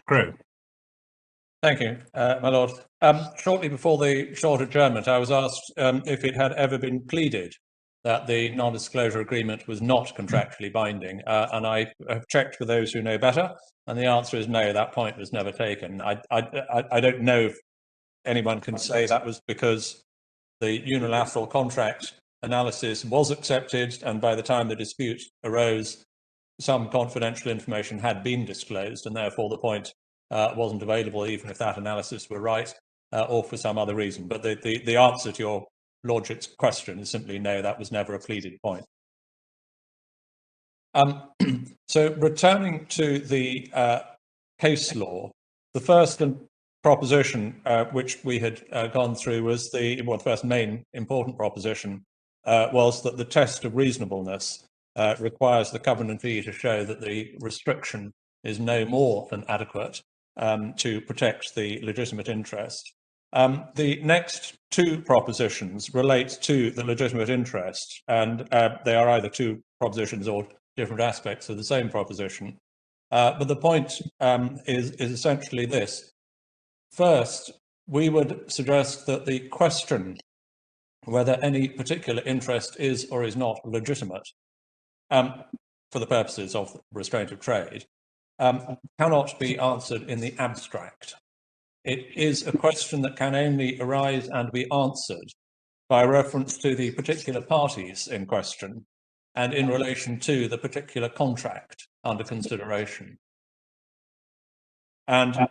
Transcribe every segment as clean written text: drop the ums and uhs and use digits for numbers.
Crew. Thank you, my lord. Shortly before the short adjournment, I was asked if it had ever been pleaded that the non-disclosure agreement was not contractually binding, and I have checked with those who know better, and the answer is no, that point was never taken. I don't know if anyone can say that was because the unilateral contract analysis was accepted, and by the time the dispute arose, some confidential information had been disclosed, and therefore the point wasn't available, even if that analysis were right, or for some other reason. But the answer to your lordship's question is simply no, that was never a pleaded point. So returning to the case law, the first proposition which we had gone through was the first main important proposition was that the test of reasonableness requires the covenantee to show that the restriction is no more than adequate to protect the legitimate interest. The next two propositions relate to the legitimate interest, and they are either two propositions or different aspects of the same proposition. But the point is essentially this. First, we would suggest that the question whether any particular interest is or is not legitimate for the purposes of restraint of trade cannot be answered in the abstract. It is a question that can only arise and be answered by reference to the particular parties in question and in relation to the particular contract under consideration. And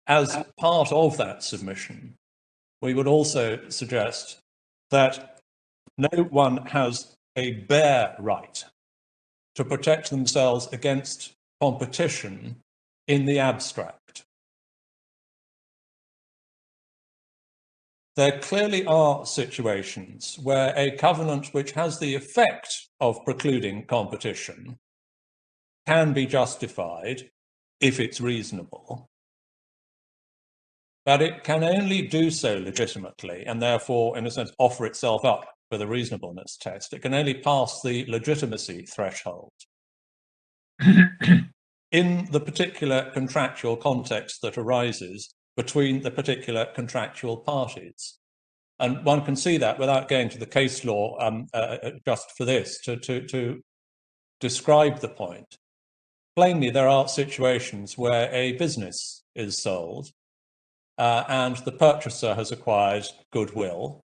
as part of that submission, we would also suggest that no one has a bare right to protect themselves against competition in the abstract. There clearly are situations where a covenant which has the effect of precluding competition can be justified if it's reasonable, but it can only do so legitimately and therefore, in a sense, offer itself up for the reasonableness test. It can only pass the legitimacy threshold in the particular contractual context that arises between the particular contractual parties. And one can see that without going to the case law just for this, to describe the point. Plainly, there are situations where a business is sold and the purchaser has acquired goodwill.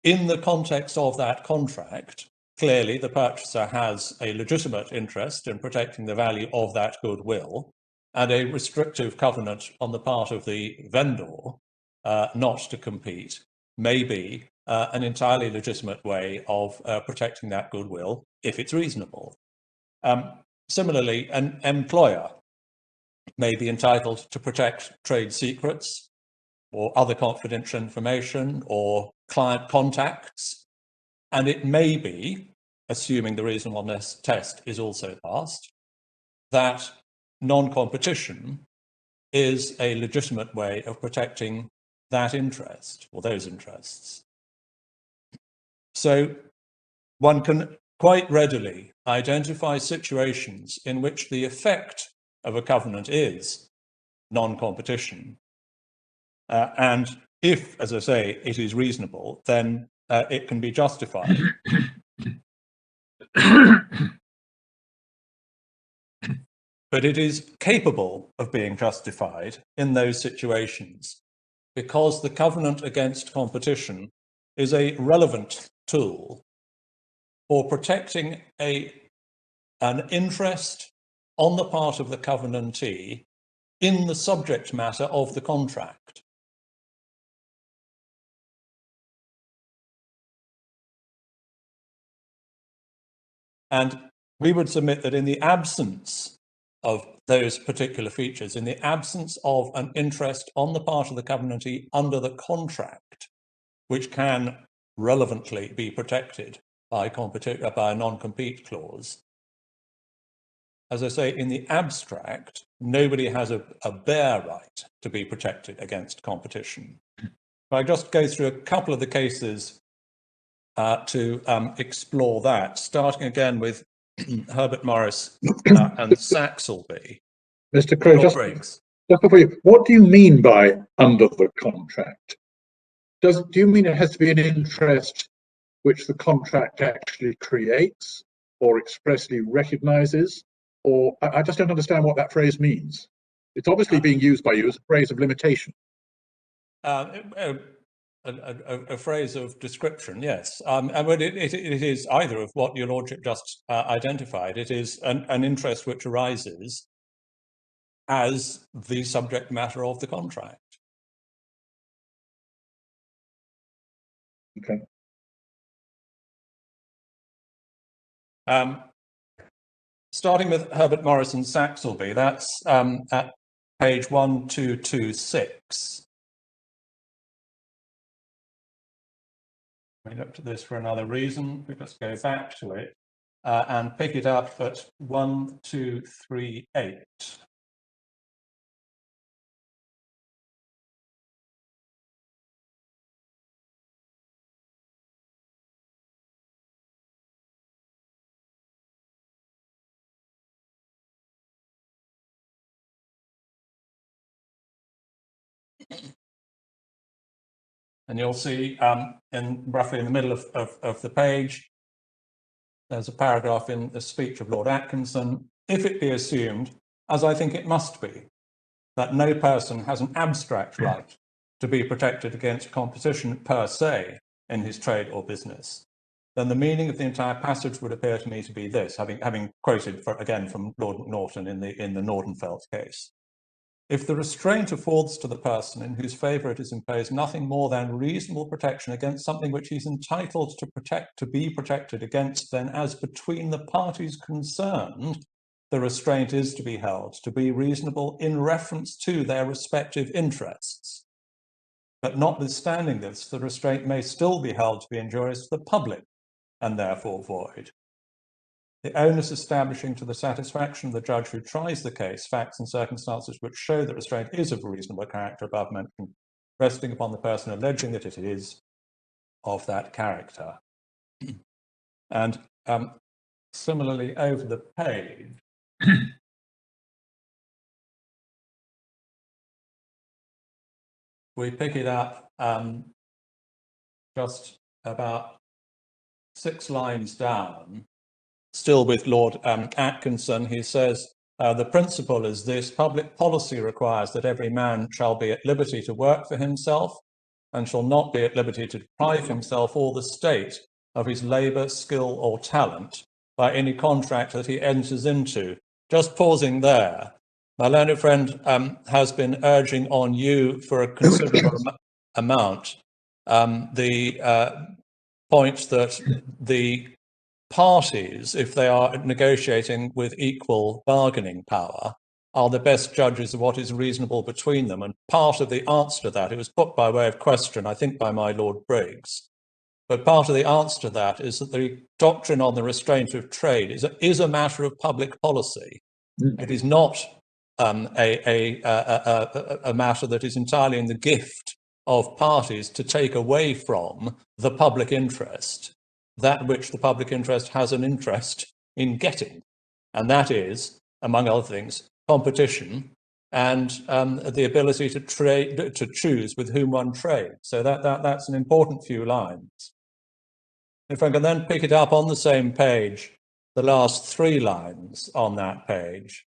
In the context of that contract, clearly the purchaser has a legitimate interest in protecting the value of that goodwill, and a restrictive covenant on the part of the vendor not to compete may be an entirely legitimate way of protecting that goodwill if it's reasonable. Similarly, an employer may be entitled to protect trade secrets or other confidential information or client contacts, and it may be, assuming the reasonableness test is also passed, that non-competition is a legitimate way of protecting that interest or those interests. So one can quite readily identify situations in which the effect of a covenant is non-competition. And if, as I say, it is reasonable, then it can be justified. But it is capable of being justified in those situations because the covenant against competition is a relevant tool for protecting an interest on the part of the covenantee in the subject matter of the contract. And we would submit that in the absence of those particular features, in the absence of an interest on the part of the covenantee under the contract, which can relevantly be protected by a non-compete clause, as I say, in the abstract, nobody has a bare right to be protected against competition. If I just go through a couple of the cases to explore that, starting again with Herbert Morris and Saxelby. Mr. Crowe, Lord just Briggs. before you, what do you mean by under the contract? Do you mean it has to be an interest which the contract actually creates or expressly recognises? Or I just don't understand what that phrase means. It's obviously being used by you as a phrase of limitation. A phrase of description, yes. But it is either of what your lordship just identified. It is an interest which arises as the subject matter of the contract. Okay. Starting with Herbert Morrison Saxelby, that's at page 1226. We looked at this for another reason. We just go back to it and pick it up at 1238. And you'll see roughly in the middle of the page, there's a paragraph in the speech of Lord Atkinson. If it be assumed, as I think it must be, that no person has an abstract right to be protected against competition per se in his trade or business, then the meaning of the entire passage would appear to me to be this, having quoted again from Lord Norton in the Nordenfelt case. If the restraint affords to the person in whose favour it is imposed nothing more than reasonable protection against something which he's entitled to be protected against, then as between the parties concerned, the restraint is to be held to be reasonable in reference to their respective interests. But notwithstanding this, the restraint may still be held to be injurious to the public and therefore void. The onus establishing to the satisfaction of the judge who tries the case facts and circumstances which show that restraint is of a reasonable character above mentioned, resting upon the person alleging that it is of that character. And similarly over the page, we pick it up just about 6 lines down, still with Lord Atkinson. He says, the principle is this: public policy requires that every man shall be at liberty to work for himself and shall not be at liberty to deprive himself or the state of his labour, skill or talent by any contract that he enters into. Just pausing there, my learned friend has been urging on you for a considerable amount the point that the parties, if they are negotiating with equal bargaining power, are the best judges of what is reasonable between them. And part of the answer to that, it was put by way of question, I think by my Lord Briggs, but part of the answer to that is that the doctrine on the restraint of trade is a matter of public policy. It is not a matter that is entirely in the gift of parties to take away from the public interest that which the public interest has an interest in getting, and that is, among other things, competition and the ability to trade, to choose with whom one trades. So that's an important few lines. If I can then pick it up on the same page, the last 3 lines on that page.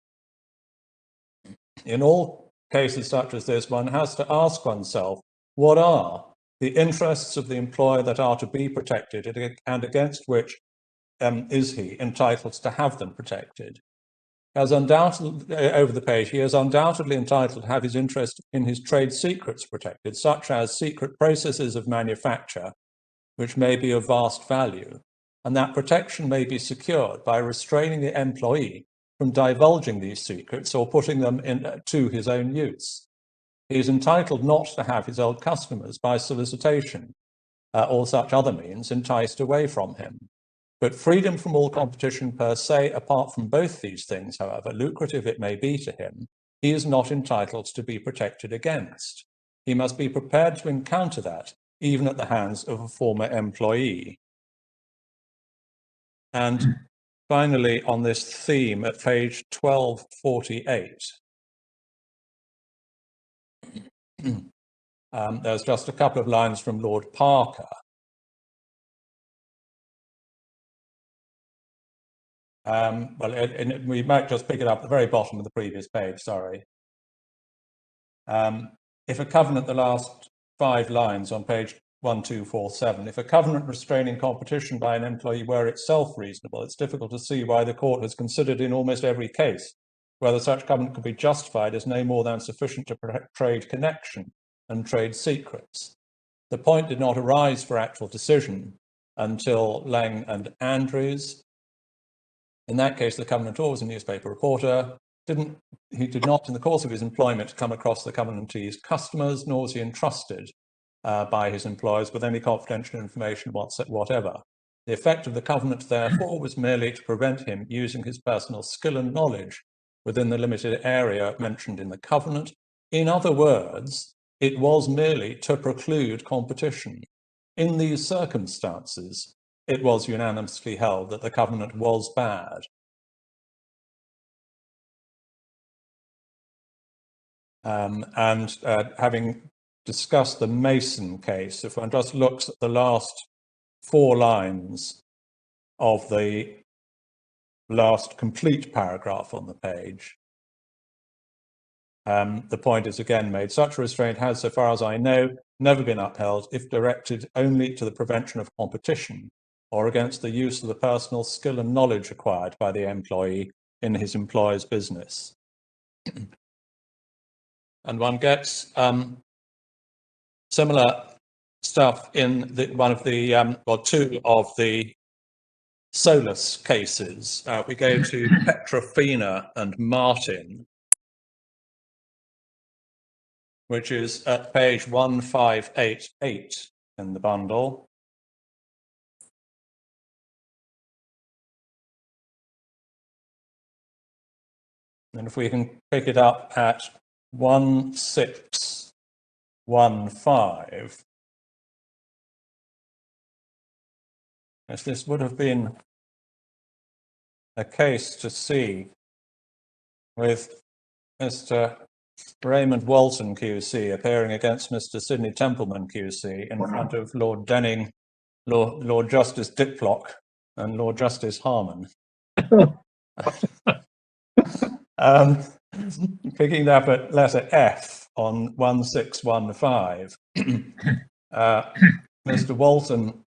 In all cases such as this, one has to ask oneself, what are the interests of the employer that are to be protected and against which is he entitled to have them protected? As undoubtedly, over the page, he is undoubtedly entitled to have his interest in his trade secrets protected, such as secret processes of manufacture, which may be of vast value, and that protection may be secured by restraining the employee from divulging these secrets or putting them to his own use. He is entitled not to have his old customers by solicitation or such other means enticed away from him. But freedom from all competition per se, apart from both these things, however lucrative it may be to him, he is not entitled to be protected against. He must be prepared to encounter that, even at the hands of a former employee. And finally, on this theme at page 1248, There's just a couple of lines from Lord Parker. We might just pick it up at the very bottom of the previous page, sorry. If a covenant, the last 5 lines on page 1247, if a covenant restraining competition by an employee were itself reasonable, it's difficult to see why the court has considered in almost every case whether such covenant could be justified as no more than sufficient to protect trade connection and trade secrets. The point did not arise for actual decision until Lang and Andrews. In that case, the covenantor was a newspaper reporter. He did not, in the course of his employment, come across the covenantee's customers, nor was he entrusted by his employers with any confidential information whatever. The effect of the covenant, therefore, was merely to prevent him using his personal skill and knowledge within the limited area mentioned in the covenant. In other words, it was merely to preclude competition. In these circumstances, it was unanimously held that the covenant was bad. Having discussed the Mason case, if one just looks at the last 4 lines of the last complete paragraph on the page, the point is again made. Such restraint has, so far as I know, never been upheld if directed only to the prevention of competition or against the use of the personal skill and knowledge acquired by the employee in his employer's business. And one gets similar stuff in one of the, or 2 of the Solus cases. We go to Petrofina and Martin, which is at page 1588 in the bundle. And if we can pick it up at 1615, as this would have been a case to see with Mr. Raymond Walton QC appearing against Mr. Sidney Templeman QC in front of Lord Denning, Lord Justice Diplock and Lord Justice Harman. Picking up at letter F on 1615, Mr. Walton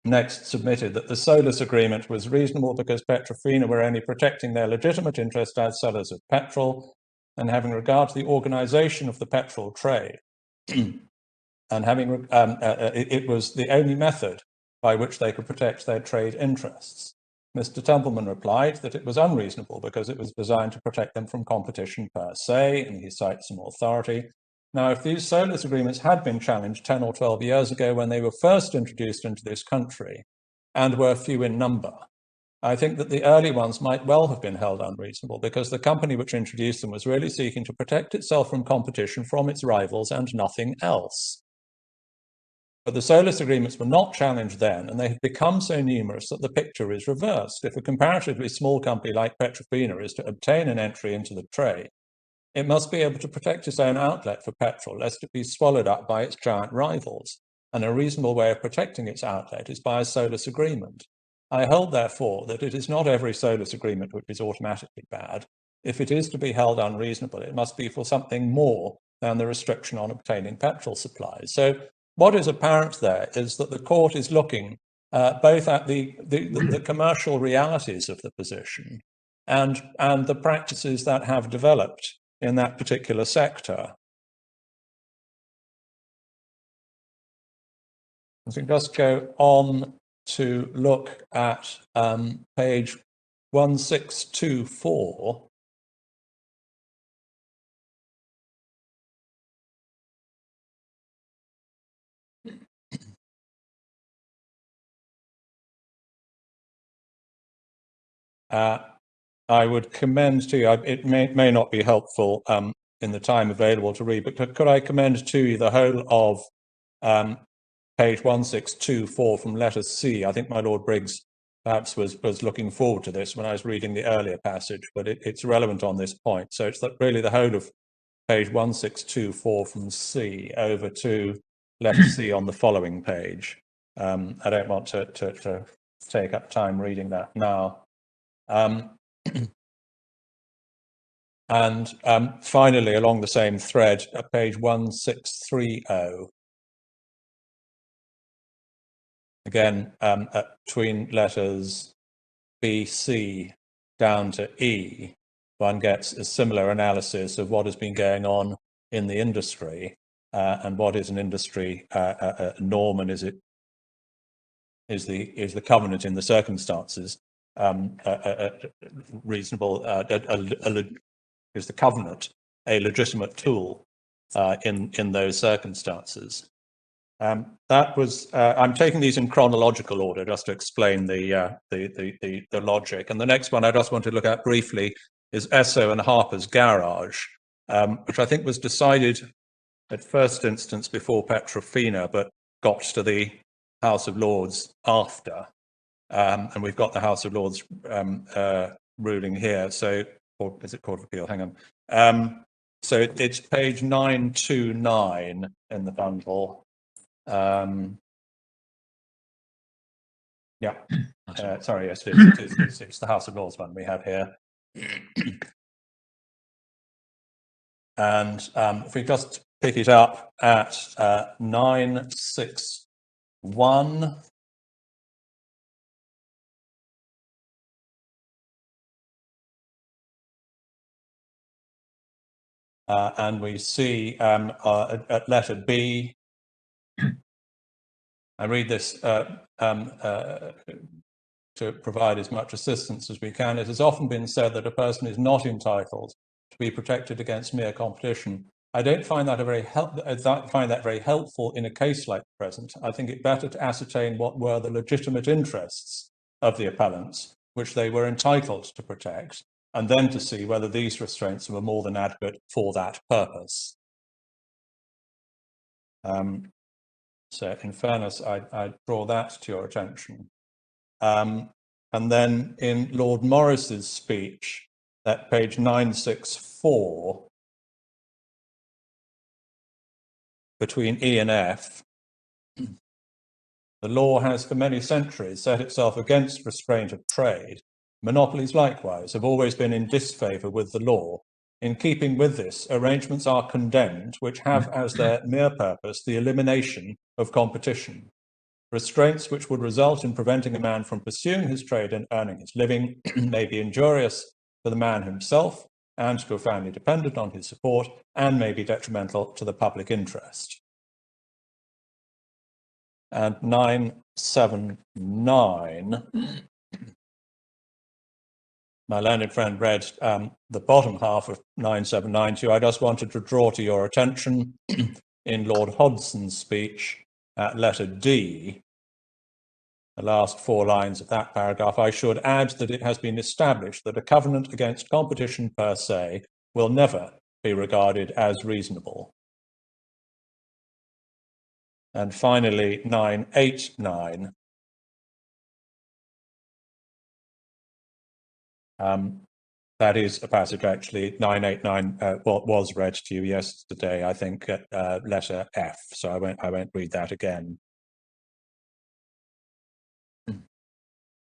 next submitted that the Solus agreement was reasonable because Petrofina were only protecting their legitimate interest as sellers of petrol and having regard to the organization of the petrol trade. And having it was the only method by which they could protect their trade interests. Mr. Templeman replied that it was unreasonable because it was designed to protect them from competition per se, and he cites some authority. Now, if these Solus agreements had been challenged 10 or 12 years ago when they were first introduced into this country and were few in number, I think that the early ones might well have been held unreasonable because the company which introduced them was really seeking to protect itself from competition from its rivals and nothing else. But the Solus agreements were not challenged then, and they have become so numerous that the picture is reversed. If a comparatively small company like Petrofina is to obtain an entry into the trade, it must be able to protect its own outlet for petrol, lest it be swallowed up by its giant rivals. And a reasonable way of protecting its outlet is by a Solus agreement. I hold, therefore, that it is not every Solus agreement which is automatically bad. If it is to be held unreasonable, it must be for something more than the restriction on obtaining petrol supplies. So what is apparent there is that the court is looking both at the commercial realities of the position and the practices that have developed in that particular sector. I think just go on to look at page 1624. I would commend to you, it may not be helpful in the time available to read, but could I commend to you the whole of page 1624 from letter C? I think my Lord Briggs perhaps was looking forward to this when I was reading the earlier passage, but it's relevant on this point. So it's really the whole of page 1624 from C over to letter C on the following page. I don't want to take up time reading that now. And finally, along the same thread, page 1630. Again, between letters B, C down to E, one gets a similar analysis of what has been going on in the industry and what is an industry norm, and is the covenant in the circumstances reasonable? Is the covenant a legitimate tool in those circumstances? That was. I'm taking these in chronological order just to explain the logic. And the next one I just want to look at briefly is Esso and Harper's Garage, which I think was decided at first instance before Petrofina, but got to the House of Lords after. And we've got the House of Lords ruling here. So, or is it Court of Appeal? Hang on. So it's page 929 in the bundle. Yeah, sorry, yes, it's the House of Lords one we have here. And if we just pick it up at 961. And we see at letter B, I read this to provide as much assistance as we can. It has often been said that a person is not entitled to be protected against mere competition. I don't find that very helpful in a case like the present. I think it better to ascertain what were the legitimate interests of the appellants, which they were entitled to protect, and then to see whether these restraints were more than adequate for that purpose. So in fairness, I draw that to your attention. And then in Lord Morris's speech, at page 964, between E and F, the law has for many centuries set itself against restraint of trade. Monopolies likewise have always been in disfavour with the law. In keeping with this, arrangements are condemned which have as their mere purpose the elimination of competition. Restraints which would result in preventing a man from pursuing his trade and earning his living may be injurious to the man himself and to a family dependent on his support, and may be detrimental to the public interest. And 979, my learned friend read the bottom half of 979 to you. I just wanted to draw to your attention in Lord Hodgson's speech at letter D, the last 4 lines of that paragraph. I should add that it has been established that a covenant against competition per se will never be regarded as reasonable. And finally, 989. That is a passage, actually, 989 was read to you yesterday, I think, at letter F, so I won't read that again.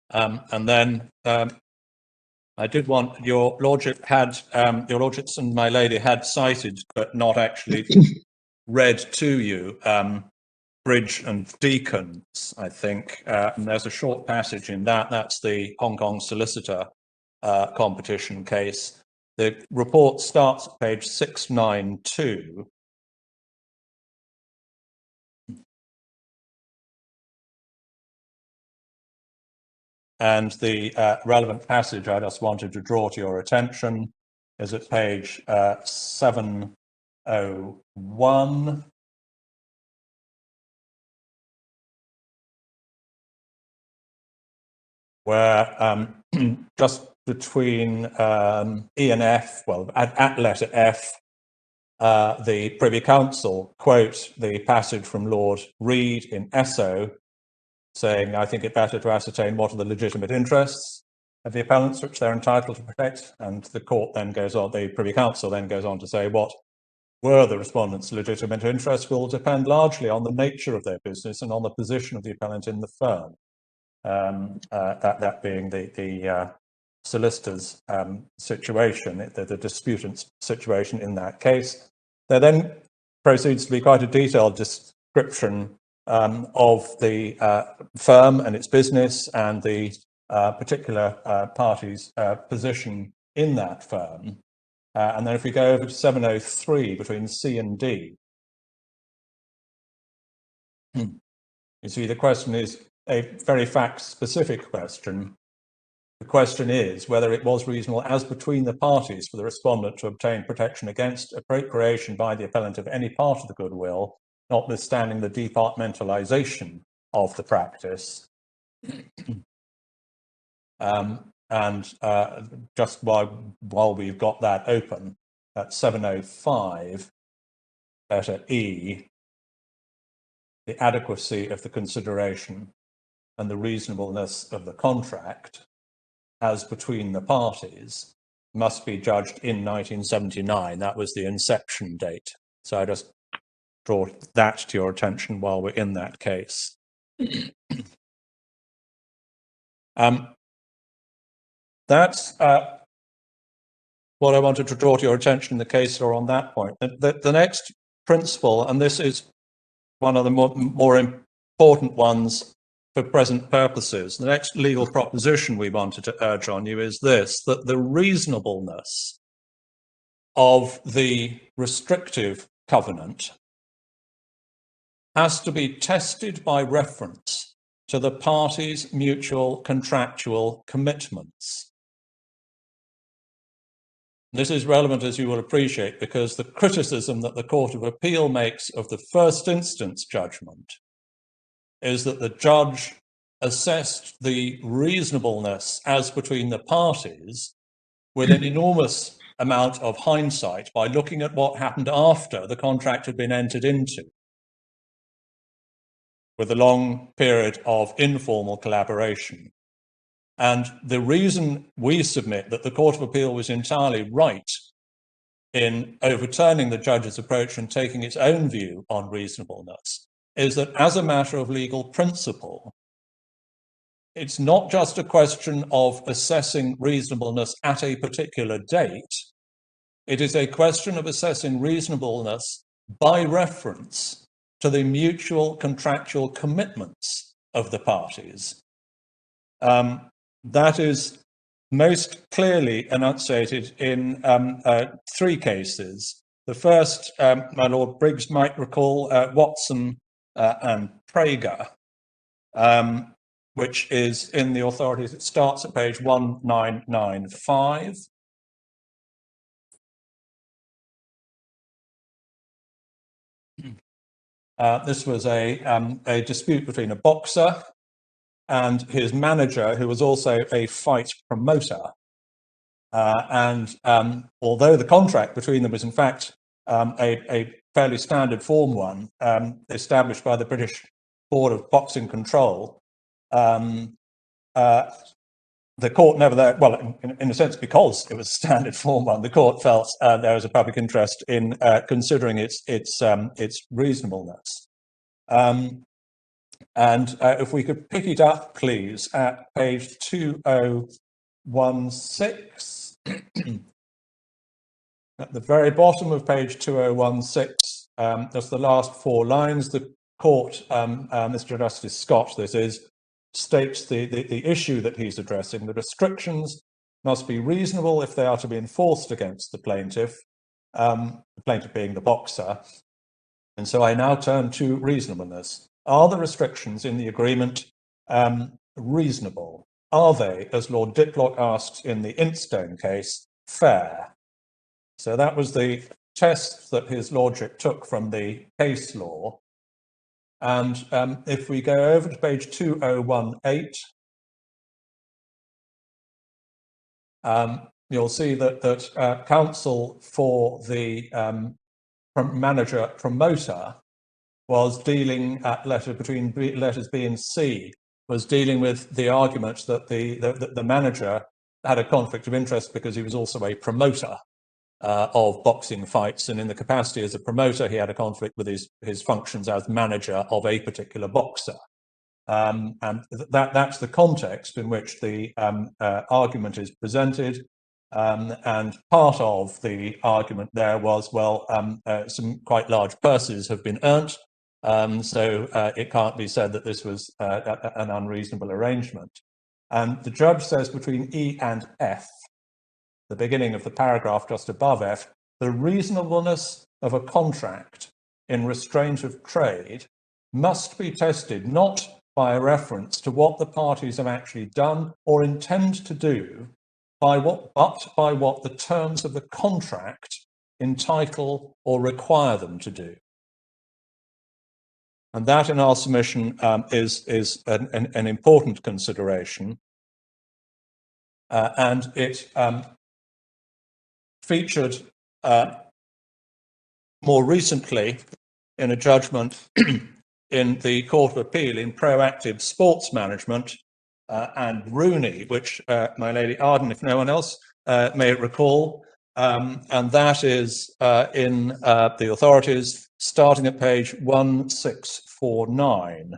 And then I did want, your lordships and my lady had cited, but not actually read to you, Bridge and Deacons, I think. And there's a short passage in that. That's the Hong Kong solicitor competition case. The report starts at page 692. And the relevant passage I just wanted to draw to your attention is at page 701. Where just between E and F, well, at letter F, the Privy Council quote the passage from Lord Reed in Esso, saying, I think it better to ascertain what are the legitimate interests of the appellants which they're entitled to protect. And the court then goes on, the Privy Council then goes on to say what were the respondent's legitimate interest will depend largely on the nature of their business and on the position of the appellant in the firm. That being the solicitor's situation, the disputant's situation in that case. There then proceeds to be quite a detailed description of the firm and its business and the particular party's position in that firm. And then if we go over to 703 between C and D, you see the question is a very fact-specific question. The question is whether it was reasonable as between the parties for the respondent to obtain protection against appropriation by the appellant of any part of the goodwill, notwithstanding the departmentalization of the practice. Just while we've got that open, at 705, letter E, the adequacy of the consideration and the reasonableness of the contract as between the parties must be judged in 1979. That was the inception date. So I just draw that to your attention while we're in that case. That's what I wanted to draw to your attention in the case law on that point. The next principle, and this is one of the more important ones for present purposes, the next legal proposition we wanted to urge on you is this, that the reasonableness of the restrictive covenant has to be tested by reference to the parties' mutual contractual commitments. This is relevant, as you will appreciate, because the criticism that the Court of Appeal makes of the first instance judgment is that the judge assessed the reasonableness as between the parties with an enormous amount of hindsight by looking at what happened after the contract had been entered into, with a long period of informal collaboration. And the reason we submit that the Court of Appeal was entirely right in overturning the judge's approach and taking its own view on reasonableness is that as a matter of legal principle, it's not just a question of assessing reasonableness at a particular date. It is a question of assessing reasonableness by reference to the mutual contractual commitments of the parties. That is most clearly enunciated in three cases. The first, my Lord Briggs might recall, Watson and Prager, which is in the authorities. It starts at page 1995. This was a dispute between a boxer and his manager, who was also a fight promoter. Although the contract between them was in fact a fairly standard form one, established by the British Board of Boxing Control, the court nevertheless, well, in a sense, because it was standard form one, the court felt there was a public interest in considering its reasonableness. If we could pick it up, please, at page 2016. At the very bottom of page 2016, that's the last four lines. The court, Mr. Justice Scott, this is, states the issue that he's addressing. The restrictions must be reasonable if they are to be enforced against the plaintiff being the boxer. And so I now turn to reasonableness. Are the restrictions in the agreement reasonable? Are they, as Lord Diplock asked in the Intstone case, fair? So that was the test that his lordship took from the case law. And if we go over to page 2018, you'll see that counsel for the manager promoter was dealing at between letters B and C, was dealing with the argument that the manager had a conflict of interest because he was also a promoter. of boxing fights, and in the capacity as a promoter, he had a conflict with his functions as manager of a particular boxer. And that's the context in which the argument is presented. And part of the argument there was, well, some quite large purses have been earned, so it can't be said that this was an unreasonable arrangement. And the judge says between E and F, the beginning of the paragraph just above F, the reasonableness of a contract in restraint of trade must be tested not by a reference to what the parties have actually done or intend to do, but by what the terms of the contract entitle or require them to do. And that, in our submission, is an important consideration. And it featured more recently in a judgment in the Court of Appeal in Proactive Sports Management and Rooney, which my Lady Arden, if no one else may recall, and that is in the authorities starting at page 1649.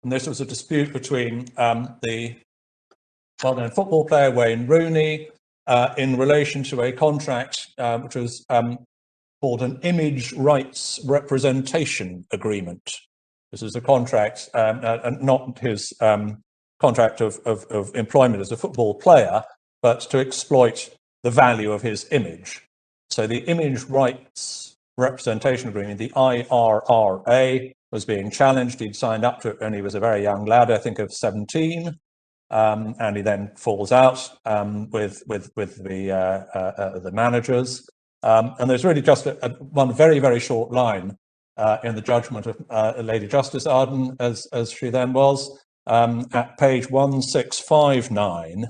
And this was a dispute between the well-known football player Wayne Rooney in relation to a contract which was called an image rights representation agreement. This is a contract, not his contract of employment as a football player, but to exploit the value of his image. So the image rights representation agreement, the IRRA, was being challenged. He'd signed up to it when he was a very young lad, I think of 17. And he then falls out with the managers. And there's really just one very, very short line in the judgment of Lady Justice Arden, as she then was, at page 1659.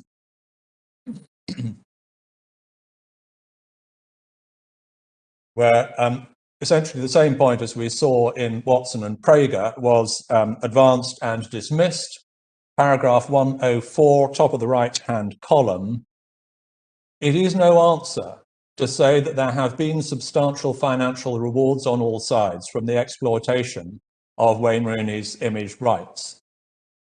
Where essentially the same point as we saw in Watson and Prager was advanced and dismissed. Paragraph 104, top of the right-hand column. It is no answer to say that there have been substantial financial rewards on all sides from the exploitation of Wayne Rooney's image rights.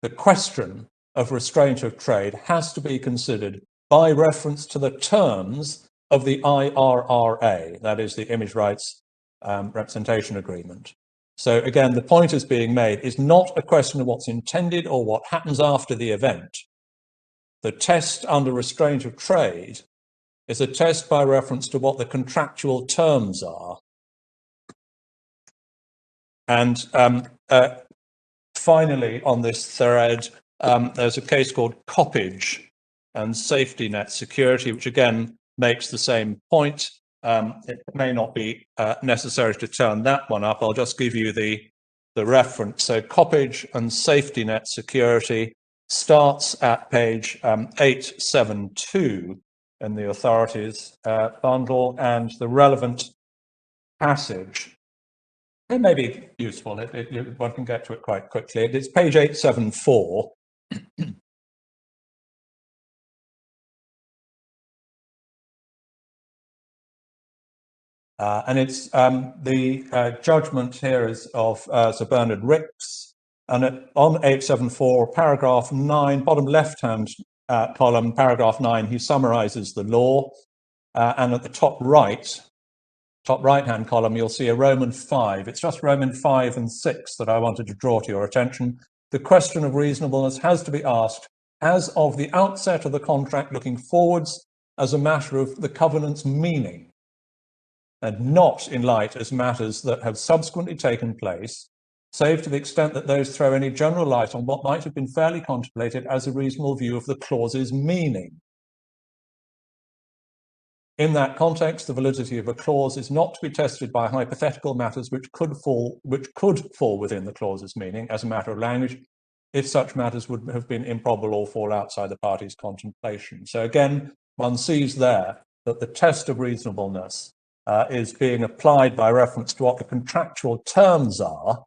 The question of restraint of trade has to be considered by reference to the terms of the IRRA, that is the Image Rights Representation Agreement. So again, the point is being made is not a question of what's intended or what happens after the event. The test under restraint of trade is a test by reference to what the contractual terms are. And finally, on this thread, there's a case called Coppage and Safety Net Security, which again makes the same point. It may not be necessary to turn that one up. I'll just give you the reference. So Coppage and Safety Net Security starts at page 872 in the authorities bundle, and the relevant passage, it may be useful, one can get to it quite quickly. It's page 874. And it's the judgment here is of Sir Bernard Ricks, and on 874, paragraph 9, bottom left-hand column, paragraph 9, he summarizes the law, and at the top right-hand column, you'll see a Roman 5. It's just Roman 5 and 6 that I wanted to draw to your attention. The question of reasonableness has to be asked as of the outset of the contract, looking forwards as a matter of the covenant's meaning, and not in light as matters that have subsequently taken place, save to the extent that those throw any general light on what might have been fairly contemplated as a reasonable view of the clause's meaning. In that context, the validity of a clause is not to be tested by hypothetical matters which could fall within the clause's meaning as a matter of language, if such matters would have been improbable or fall outside the party's contemplation. So again, one sees there that the test of reasonableness is being applied by reference to what the contractual terms are,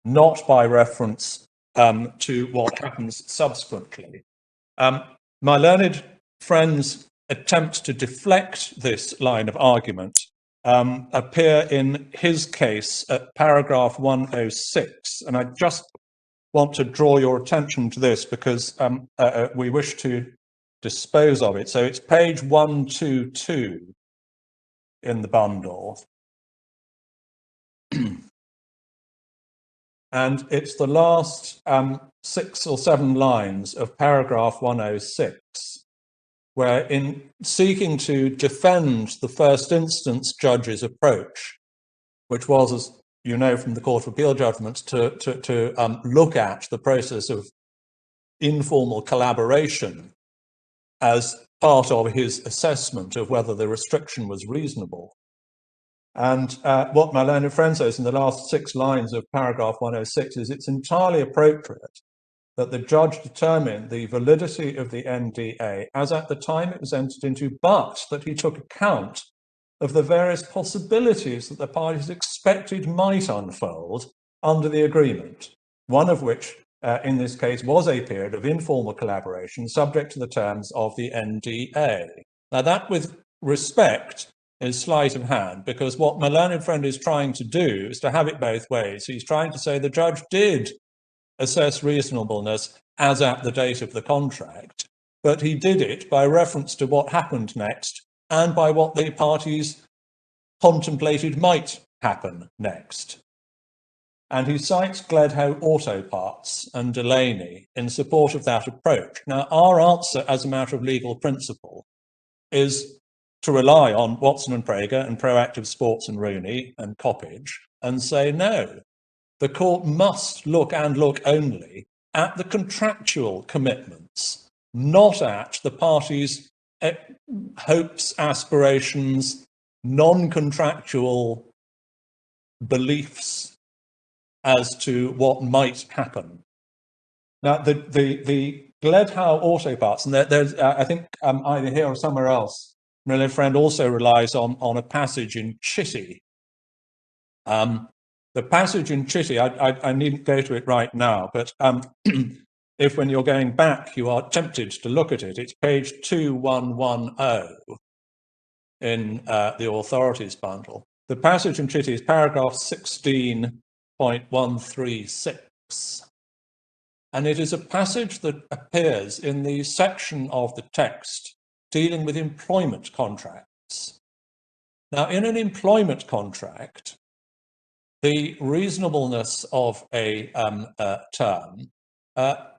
not by reference to what happens subsequently. My learned friends attempts to deflect this line of argument appear in his case at paragraph 106. And I just want to draw your attention to this because we wish to dispose of it. So it's page 122 in the bundle. And it's the last 6 or 7 lines of paragraph 106, where in seeking to defend the first instance judge's approach, which was, as you know from the Court of Appeal judgments, to look at the process of informal collaboration as part of his assessment of whether the restriction was reasonable. And what my learned friend says in the last 6 lines of paragraph 106 is it's entirely appropriate that the judge determine the validity of the NDA as at the time it was entered into, but that he took account of the various possibilities that the parties expected might unfold under the agreement, one of which in this case was a period of informal collaboration subject to the terms of the NDA. Now that, with respect, is sleight of hand, because what my learned friend is trying to do is to have it both ways. He's trying to say the judge did assess reasonableness as at the date of the contract, but he did it by reference to what happened next and by what the parties contemplated might happen next. And he cites Gledhow Auto Parts and Delaney in support of that approach. Now, our answer as a matter of legal principle is to rely on Watson and Prager and Proactive Sports and Rooney and Coppage and say no. The court must look and look only at the contractual commitments, not at the parties' hopes, aspirations, non-contractual beliefs as to what might happen. Now, the Gledhow Auto Parts, and there's I think either here or somewhere else, my little friend also relies on a passage in Chitty. The passage in Chitty, I needn't go to it right now, but if when you're going back you are tempted to look at it, it's page 2110 in the authorities bundle. The passage in Chitty is paragraph 16.136. And it is a passage that appears in the section of the text dealing with employment contracts. Now, in an employment contract, the reasonableness of a term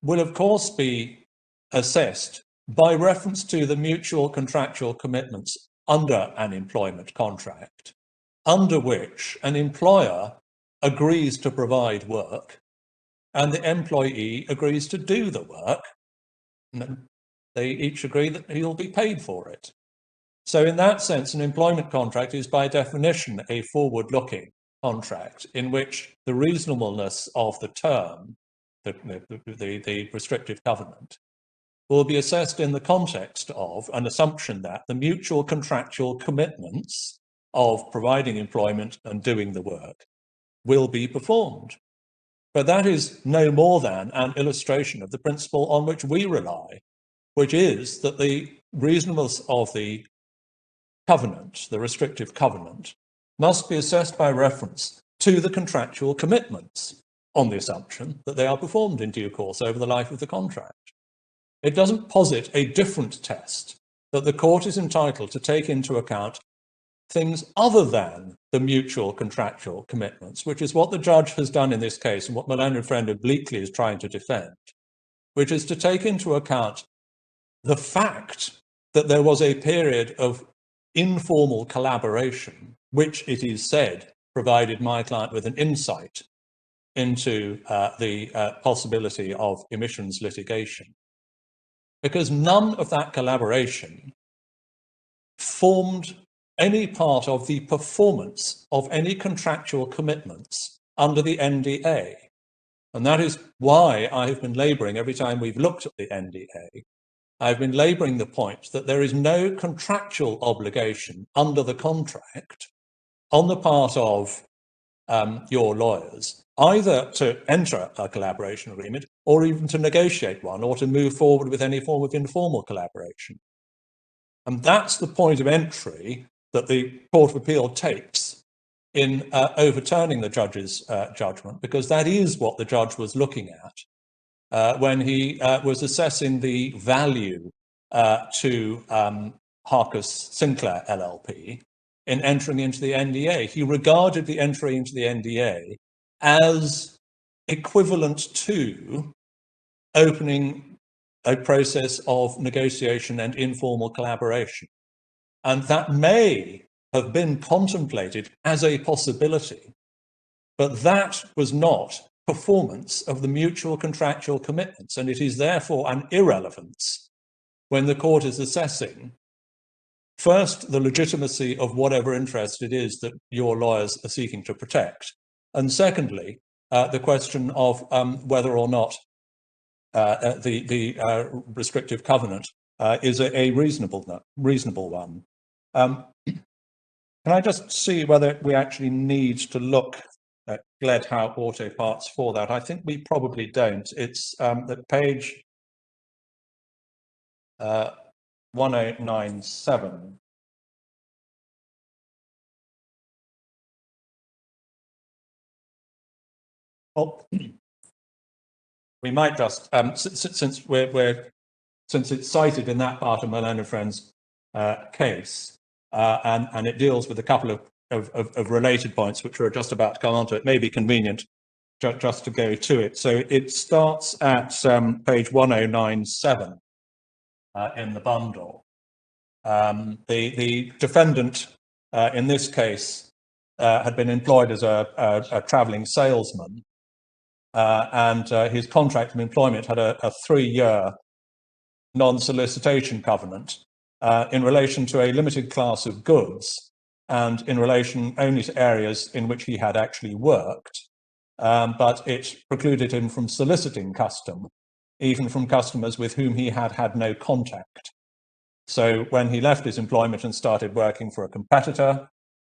will, of course, be assessed by reference to the mutual contractual commitments under an employment contract, under which an employer agrees to provide work and the employee agrees to do the work, and they each agree that he'll be paid for it. So in that sense, an employment contract is by definition a forward-looking contract in which the reasonableness of the term, the restrictive covenant, will be assessed in the context of an assumption that the mutual contractual commitments of providing employment and doing the work will be performed. But that is no more than an illustration of the principle on which we rely, which is that the reasonableness of the covenant, the restrictive covenant, must be assessed by reference to the contractual commitments on the assumption that they are performed in due course over the life of the contract. It doesn't posit a different test that the court is entitled to take into account things other than the mutual contractual commitments, which is what the judge has done in this case and what my learned friend obliquely is trying to defend, which is to take into account the fact that there was a period of informal collaboration, which it is said provided my client with an insight into the possibility of emissions litigation. Because none of that collaboration formed any part of the performance of any contractual commitments under the NDA. And that is why I have been labouring, every time we've looked at the NDA, I've been labouring the point that there is no contractual obligation under the contract on the part of your lawyers, either to enter a collaboration agreement or even to negotiate one or to move forward with any form of informal collaboration. And that's the point of entry that the Court of Appeal takes in overturning the judge's judgment, because that is what the judge was looking at when he was assessing the value to Harcus Sinclair LLP in entering into the NDA. He regarded the entry into the NDA as equivalent to opening a process of negotiation and informal collaboration. And that may have been contemplated as a possibility, but that was not performance of the mutual contractual commitments, and it is therefore an irrelevance when the court is assessing, first, the legitimacy of whatever interest it is that your lawyers are seeking to protect, and secondly, the question of whether or not the restrictive covenant is a reasonable one. Can I just see whether we actually need to look at Gledhow Auto Parts for that? I think we probably don't. It's at page 1097. Well, we might just, since it's cited in that part of my learned friend's case, and it deals with a couple of related points which we're just about to come on to, it may be convenient just to go to it. So it starts at page 1097 in the bundle. The defendant in this case had been employed as a travelling salesman, and his contract of employment had a 3-year non-solicitation covenant in relation to a limited class of goods and in relation only to areas in which he had actually worked, but it precluded him from soliciting custom, even from customers with whom he had had no contact. So when he left his employment and started working for a competitor,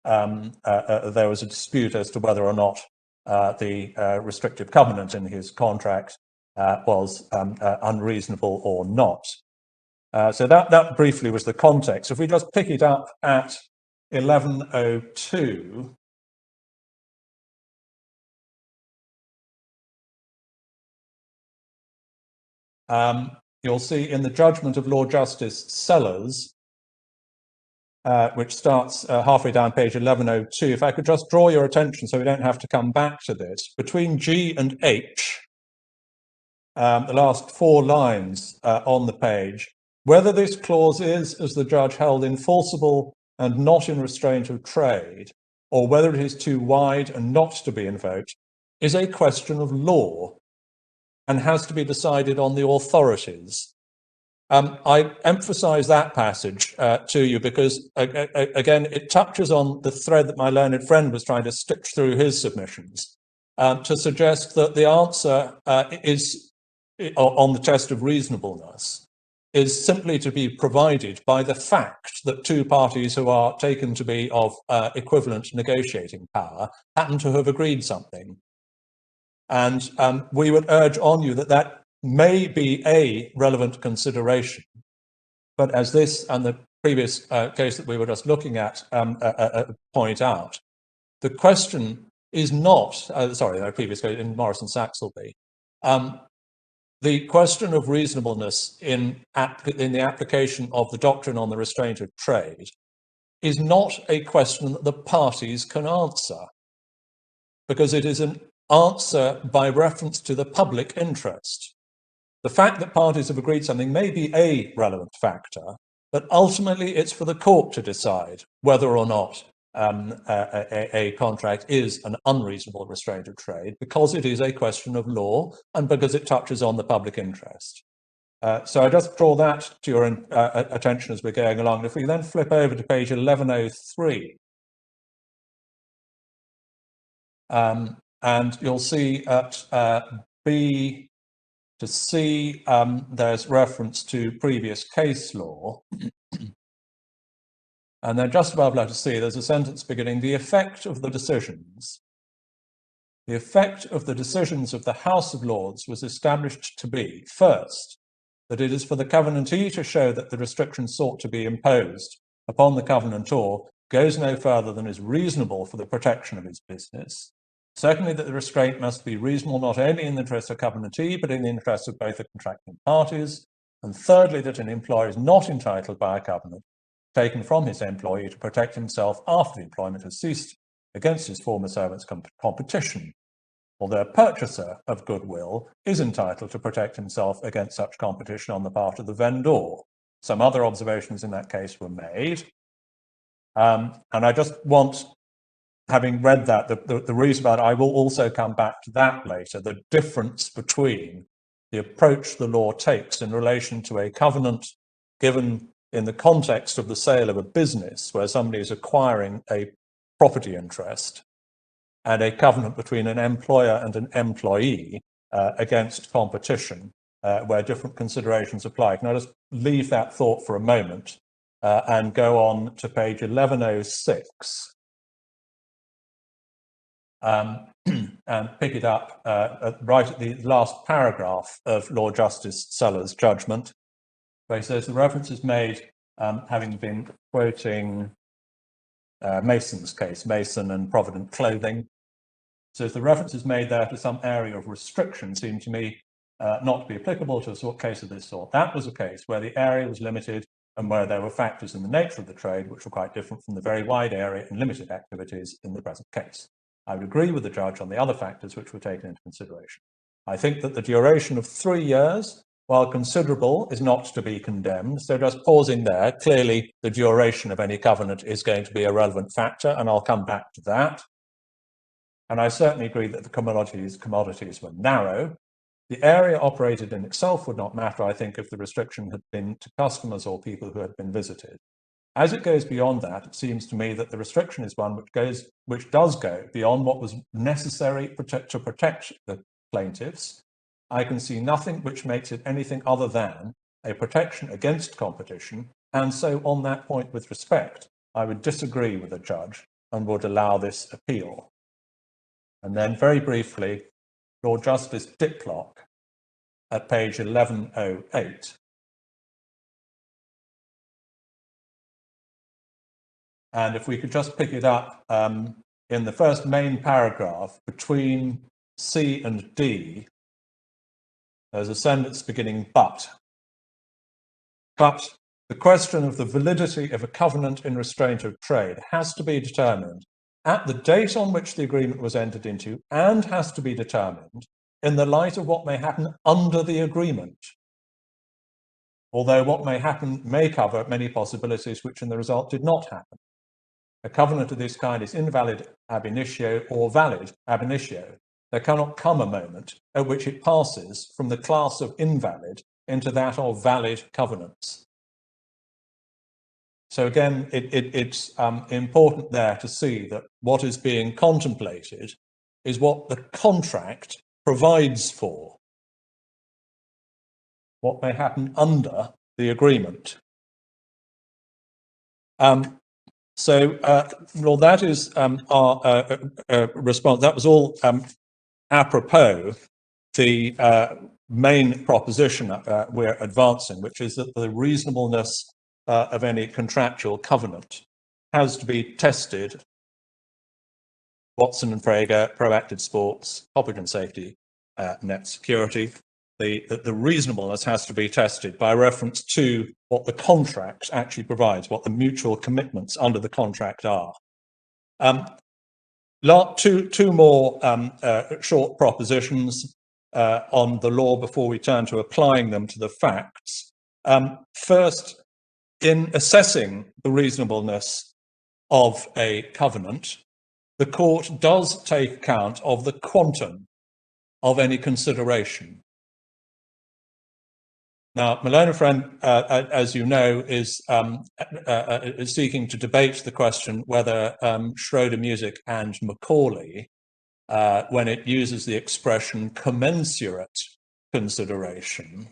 there was a dispute as to whether or not the restrictive covenant in his contract was unreasonable or not. So that briefly was the context. If we just pick it up at 1102, you'll see in the judgment of Lord Justice Sellers, which starts halfway down page 1102, if I could just draw your attention so we don't have to come back to this, between G and H, the last 4 lines on the page, whether this clause is, as the judge held, enforceable and not in restraint of trade, or whether it is too wide and not to be invoked, is a question of law and has to be decided on the authorities. I emphasize that passage to you because, again, it touches on the thread that my learned friend was trying to stitch through his submissions to suggest that the answer is, on the test of reasonableness, is simply to be provided by the fact that 2 parties who are taken to be of equivalent negotiating power happen to have agreed something. And we would urge on you that that may be a relevant consideration, but as this and the previous case that we were just looking at point out, the question is not, sorry, the previous case in Morrison Saxelby, the question of reasonableness in the application of the doctrine on the restraint of trade is not a question that the parties can answer, because it is an answer by reference to the public interest. The fact that parties have agreed something may be a relevant factor, but ultimately it's for the court to decide whether or not a contract is an unreasonable restraint of trade, because it is a question of law and because it touches on the public interest. So I just draw that to your attention as we're going along. And if we then flip over to page 1103, and you'll see at B to C, there's reference to previous case law. And then just above letter C, there's a sentence beginning, the effect of the decisions. The effect of the decisions of the House of Lords was established to be, first, that it is for the covenantee to show that the restriction sought to be imposed upon the covenantor goes no further than is reasonable for the protection of his business. Secondly, that the restraint must be reasonable not only in the interest of covenantee, but in the interest of both the contracting parties. And thirdly, that an employer is not entitled by a covenant taken from his employee to protect himself after the employment has ceased against his former servant's competition, although a purchaser of goodwill is entitled to protect himself against such competition on the part of the vendor. Some other observations in that case were made. And I just want, having read that, the reason about it, I will also come back to that later, the difference between the approach the law takes in relation to a covenant given in the context of the sale of a business where somebody is acquiring a property interest, and a covenant between an employer and an employee against competition, where different considerations apply. Can I just leave that thought for a moment and go on to page 1106 and pick it up right at the last paragraph of Lord Justice Sellers' judgment, where he says the reference is made, having been quoting Mason's case, Mason and Provident Clothing. So if the reference is made there to some area of restriction, seemed to me not to be applicable to a case of this sort. That was a case where the area was limited and where there were factors in the nature of the trade which were quite different from the very wide area and limited activities in the present case. I would agree with the judge on the other factors which were taken into consideration. I think that the duration of 3 years, while considerable, is not to be condemned. So just pausing there, clearly the duration of any covenant is going to be a relevant factor, and I'll come back to that. And I certainly agree that the commodities were narrow. The area operated in itself would not matter, I think, if the restriction had been to customers or people who had been visited. As it goes beyond that, it seems to me that the restriction is one which does go beyond what was necessary to protect the plaintiffs. I can see nothing which makes it anything other than a protection against competition, and so on that point with respect, I would disagree with the judge and would allow this appeal. And then very briefly, Lord Justice Diplock at page 1108. And if we could just pick it up in the first main paragraph between C and D, there's a sentence beginning but the question of the validity of a covenant in restraint of trade has to be determined at the date on which the agreement was entered into, and has to be determined in the light of what may happen under the agreement. Although what may happen may cover many possibilities which in the result did not happen. A covenant of this kind is invalid ab initio or valid ab initio. There cannot come a moment at which it passes from the class of invalid into that of valid covenants. So again, it's important there to see that what is being contemplated is what the contract provides for, what may happen under the agreement. Well, that is our response. That was all apropos the main proposition we're advancing, which is that the reasonableness of any contractual covenant has to be tested. Watson and Prager, Proactive Sports, Occupant Safety, Net Security. The reasonableness has to be tested by reference to what the contract actually provides, what the mutual commitments under the contract are. Two more short propositions on the law before we turn to applying them to the facts. First, in assessing the reasonableness of a covenant, the court does take account of the quantum of any consideration. Now, Malone and Friend, as you know, is seeking to debate the question whether Schroeder Music and Macaulay, when it uses the expression commensurate consideration,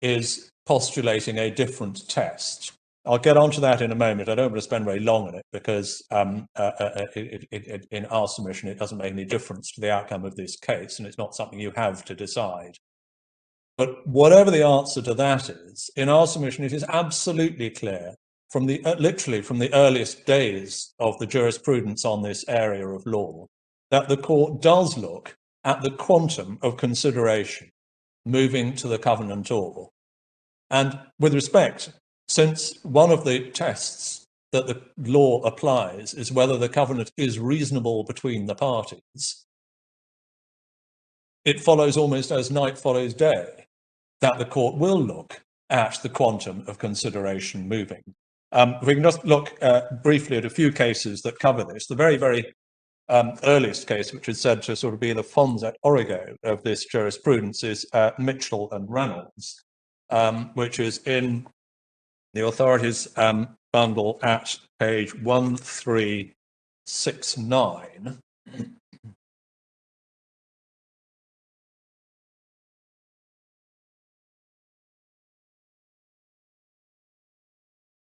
is postulating a different test. I'll get onto that in a moment. I don't want to spend very long on it because in our submission, it doesn't make any difference to the outcome of this case, and it's not something you have to decide. But whatever the answer to that is, in our submission, it is absolutely clear from the literally from the earliest days of the jurisprudence on this area of law that the court does look at the quantum of consideration moving to the covenantor. And with respect, since one of the tests that the law applies is whether the covenant is reasonable between the parties, it follows almost as night follows day that the court will look at the quantum of consideration moving. We can just look briefly at a few cases that cover this. The very, very earliest case, which is said to sort of be the fons et origo of this jurisprudence, is Mitchell and Reynolds, which is in the authorities bundle at page 1369.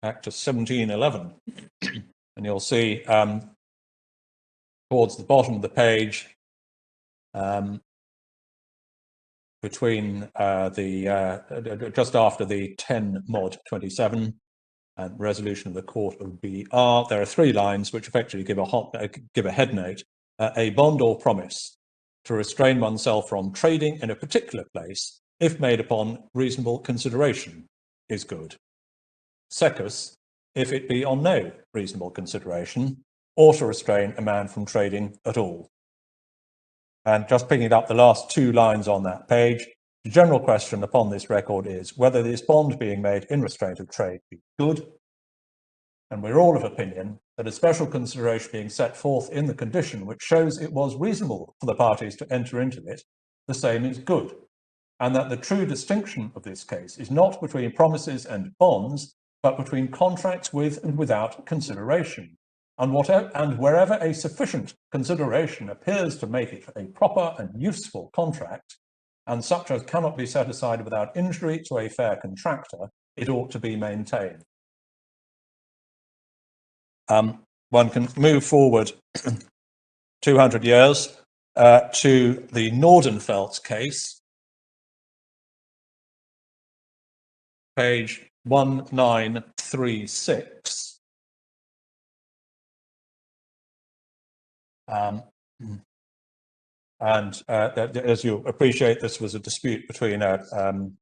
Back to 1711, and you'll see towards the bottom of the page, between just after the 10 mod 27 and resolution of the Court of BR, there are 3 lines which effectively give a head note: a bond or promise to restrain oneself from trading in a particular place, if made upon reasonable consideration, is good. Secus, if it be on no reasonable consideration, or to restrain a man from trading at all. And just picking up the last 2 lines on that page, the general question upon this record is whether this bond being made in restraint of trade be good. And we're all of opinion that a special consideration being set forth in the condition which shows it was reasonable for the parties to enter into it, the same is good. And that the true distinction of this case is not between promises and bonds, but between contracts with and without consideration. And wherever a sufficient consideration appears to make it a proper and useful contract, and such as cannot be set aside without injury to a fair contractor, it ought to be maintained. One can move forward 200 years to the Nordenfelt case, page 1936. As you appreciate, this was a dispute between an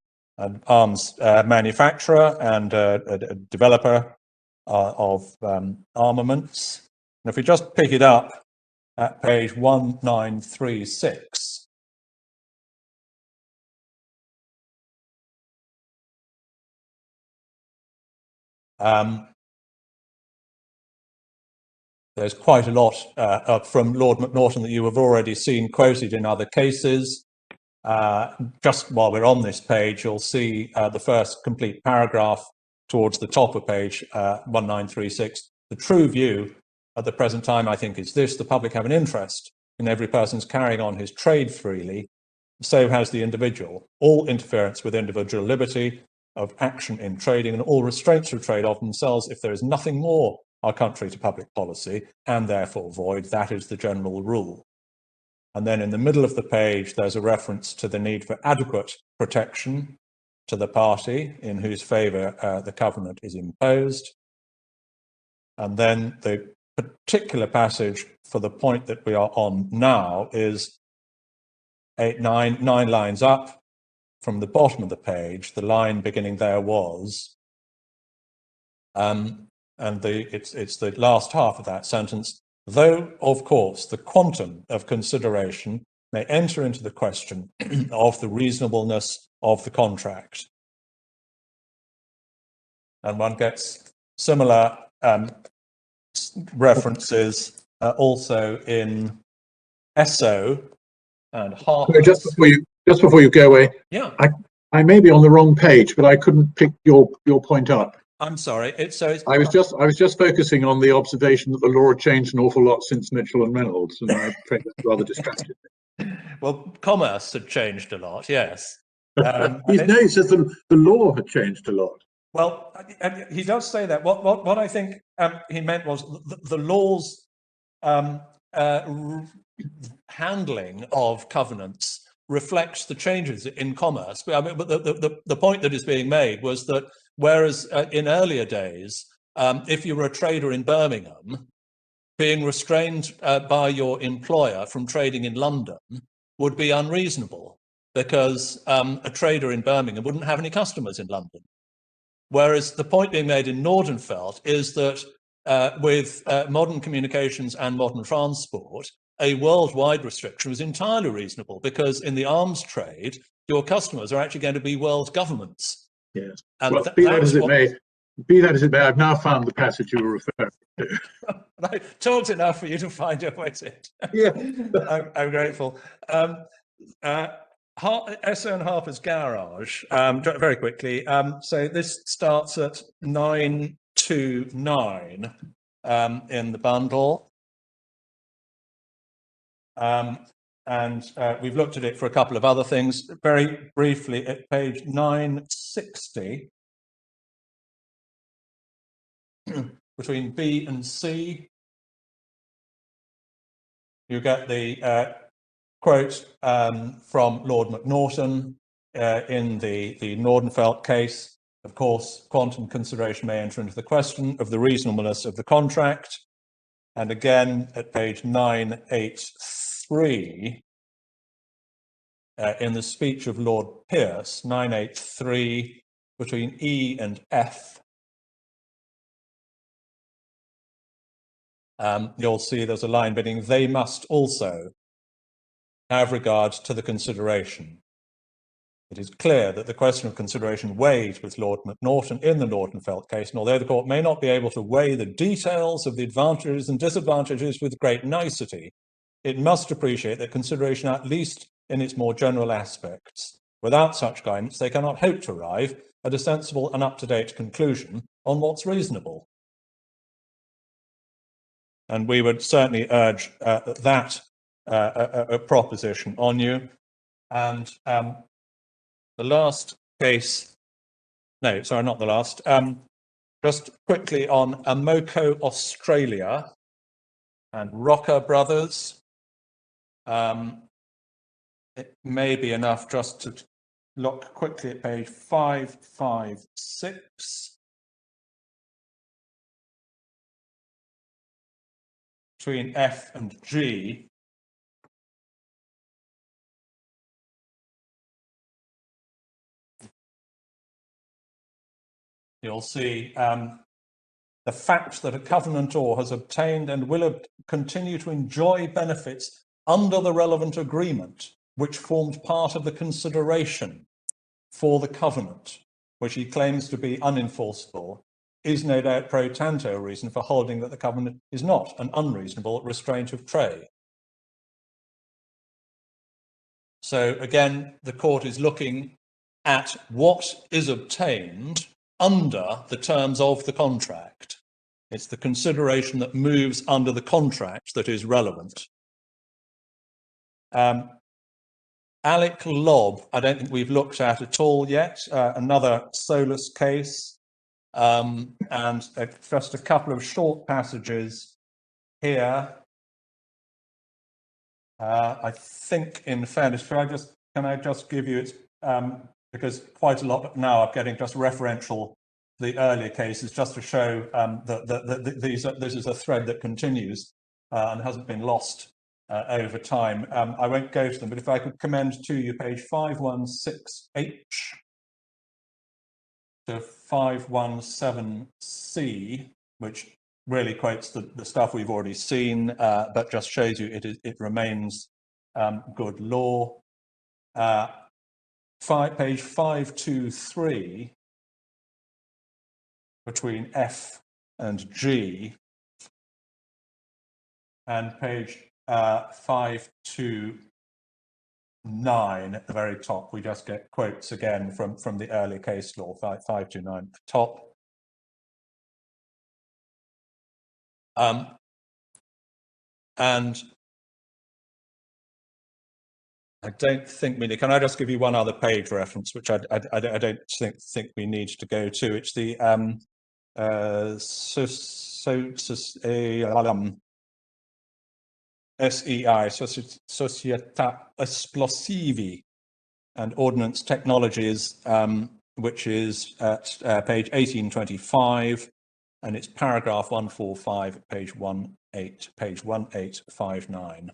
arms manufacturer and a developer of armaments. And if we just pick it up at page 1936, there's quite a lot from Lord Macnaghten that you have already seen quoted in other cases. Just while we're on this page, you'll see the first complete paragraph towards the top of page 1936. The true view at the present time, I think, is this: the public have an interest in every person's carrying on his trade freely, so has the individual. All interference with individual liberty of action in trading and all restraints of trade of themselves, if there is nothing more are contrary to public policy and therefore void. That is the general rule. And then in the middle of the page, there's a reference to the need for adequate protection to the party in whose favour the covenant is imposed. And then the particular passage for the point that we are on now is nine lines up from the bottom of the page. The line beginning there was, and it's the last half of that sentence: though, of course, the quantum of consideration may enter into the question of the reasonableness of the contract. And one gets similar references also in Esso and Harcus. Just before you go away, yeah, I may be on the wrong page, but I couldn't pick your point up. I'm sorry. I was just focusing on the observation that the law had changed an awful lot since Mitchell and Reynolds, and I think that's rather distracted me. Well, commerce had changed a lot, yes. He says the law had changed a lot. Well, he does say that. What I think he meant was the law's handling of covenants reflects the changes in commerce. I mean, but the point that is being made was that whereas in earlier days, if you were a trader in Birmingham, being restrained by your employer from trading in London would be unreasonable, because a trader in Birmingham wouldn't have any customers in London. Whereas the point being made in Nordenfelt is that with modern communications and modern transport, a worldwide restriction was entirely reasonable, because in the arms trade, your customers are actually going to be world governments. Yes. And well, be that as it may, I've now found the passage you were referring to. I talked enough for you to find your way to it. Yeah. I'm grateful. S.O. and Harper's Garage, very quickly. So this starts at 929 in the bundle. And we've looked at it for a couple of other things. Very briefly, at page 960, between B and C, you get the quote from Lord Macnaghten in the Nordenfelt case. Of course, quantum consideration may enter into the question of the reasonableness of the contract. And again, at page 983, in the speech of Lord Pearce, 983, between E and F, you'll see there's a line beginning, they must also have regard to the consideration. It is clear that the question of consideration weighed with Lord Macnaghten in the Nordenfelt case, and although the court may not be able to weigh the details of the advantages and disadvantages with great nicety, it must appreciate that consideration, at least in its more general aspects. Without such guidance, they cannot hope to arrive at a sensible and up-to-date conclusion on what's reasonable. And we would certainly urge that a proposition on you. And the last case, no, sorry, not the last, just quickly on Amoco Australia and Rocker Brothers. It may be enough just to look quickly at page 556. Between F and G. You'll see the fact that a covenantor has obtained and will continue to enjoy benefits under the relevant agreement, which formed part of the consideration for the covenant, which he claims to be unenforceable, is no doubt pro tanto a reason for holding that the covenant is not an unreasonable restraint of trade. So again, the court is looking at what is obtained under the terms of the contract. It's the consideration that moves under the contract that is relevant. Alec Lobb, I don't think we've looked at all yet, another Solus case, and just a couple of short passages here. I think, in fairness, can I just give you its, because quite a lot now I'm getting just referential to the earlier cases, just to show that this is a thread that continues and hasn't been lost over time. I won't go to them, but if I could commend to you page 516H to 517C, which really quotes the stuff we've already seen, but just shows you it remains good law. Page 523, between F and G, and page 529 at the very top. We just get quotes again from the early case law, 529 at the top. And I don't think we need, can I just give you one other page reference, which I don't think we need to go to. It's the SEI, Società Esplosivi and Ordnance Technologies, which is at page 1825, and it's paragraph 145, page 1859.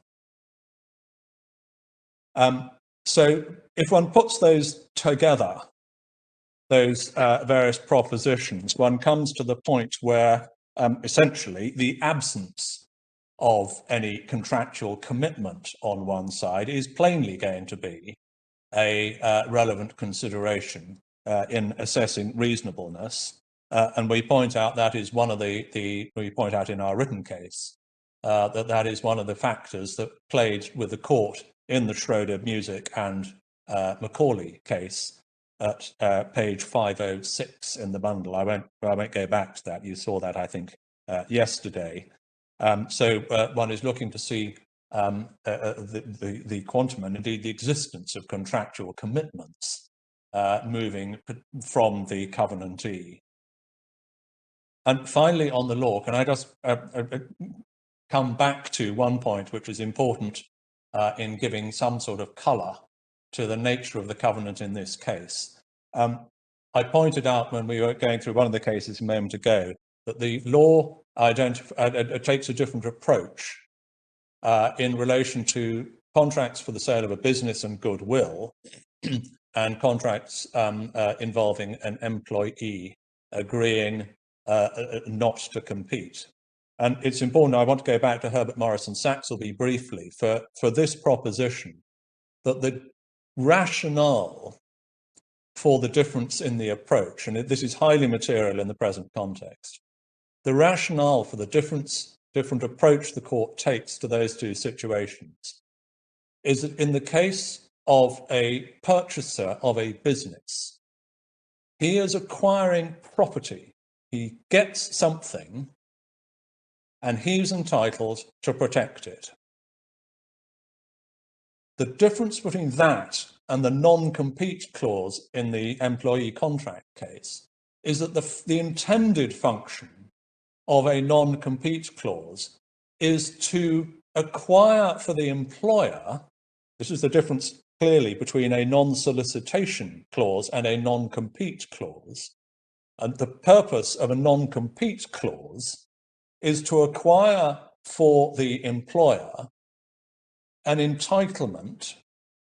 So if one puts those together, those various propositions, one comes to the point where essentially the absence of any contractual commitment on one side is plainly going to be a relevant consideration in assessing reasonableness. And we point out that is one of we point out in our written case that is one of the factors that played with the court in the Schroeder Music and Macaulay case at page 506 in the bundle. I won't go back to that. You saw that, I think, yesterday. So one is looking to see the quantum and indeed the existence of contractual commitments moving from the covenantee. And finally, on the law, can I just come back to one point which is important in giving some sort of colour to the nature of the covenant in this case. I pointed out when we were going through one of the cases a moment ago that the law takes a different approach in relation to contracts for the sale of a business and goodwill and contracts involving an employee agreeing not to compete. And it's important, I want to go back to Herbert Morris and Saxelby briefly for this proposition that the rationale for the difference in the approach, and this is highly material in the present context, the rationale for the different approach the court takes to those two situations is that in the case of a purchaser of a business, he is acquiring property. He gets something and he's entitled to protect it. The difference between that and the non-compete clause in the employee contract case is that the intended function of a non-compete clause is to acquire for the employer. This is the difference clearly between a non-solicitation clause and a non-compete clause. And the purpose of a non-compete clause is to acquire for the employer an entitlement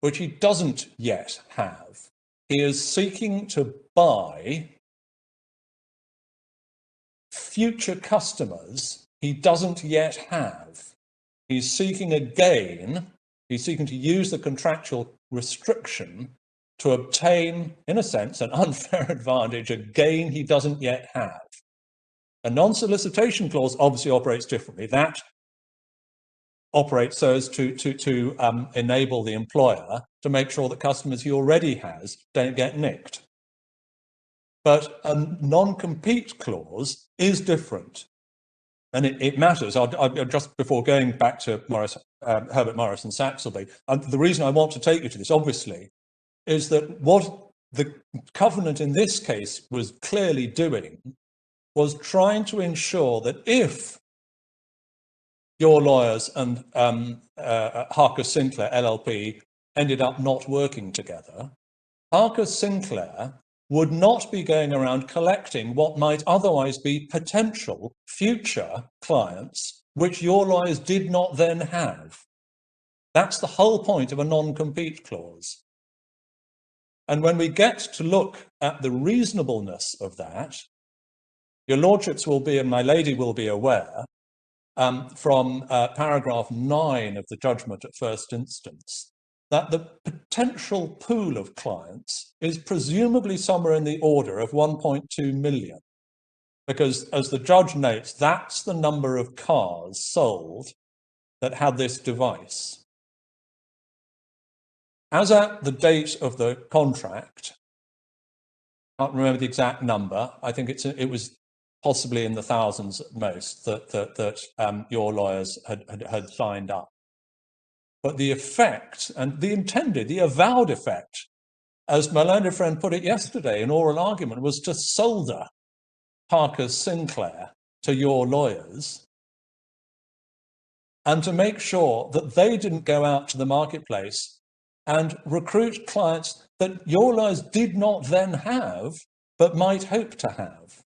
which he doesn't yet have. He is seeking to buy future customers he doesn't yet have. He's seeking a gain. He's seeking to use the contractual restriction to obtain, in a sense, an unfair advantage, a gain he doesn't yet have. A non-solicitation clause obviously operates differently. That operates so as to enable the employer to make sure that customers he already has don't get nicked. But a non-compete clause is different. And it matters. I'll just before going back to Herbert Morris and Saxelby, the reason I want to take you to this, obviously, is that what the covenant in this case was clearly doing was trying to ensure that if your lawyers and Harcus Sinclair LLP ended up not working together, Harcus Sinclair would not be going around collecting what might otherwise be potential future clients, which your lawyers did not then have. That's the whole point of a non-compete clause. And when we get to look at the reasonableness of that, your lordships will be, and my lady will be aware, from paragraph 9 of the judgment at first instance, that the potential pool of clients is presumably somewhere in the order of 1.2 million. Because as the judge notes, that's the number of cars sold that had this device. As at the date of the contract, I can't remember the exact number, I think it was possibly in the thousands at most that your lawyers had signed up. But the effect and the intended, the avowed effect, as my learned friend put it yesterday in oral argument, was to solder Harcus Sinclair to your lawyers and to make sure that they didn't go out to the marketplace and recruit clients that your lawyers did not then have, but might hope to have.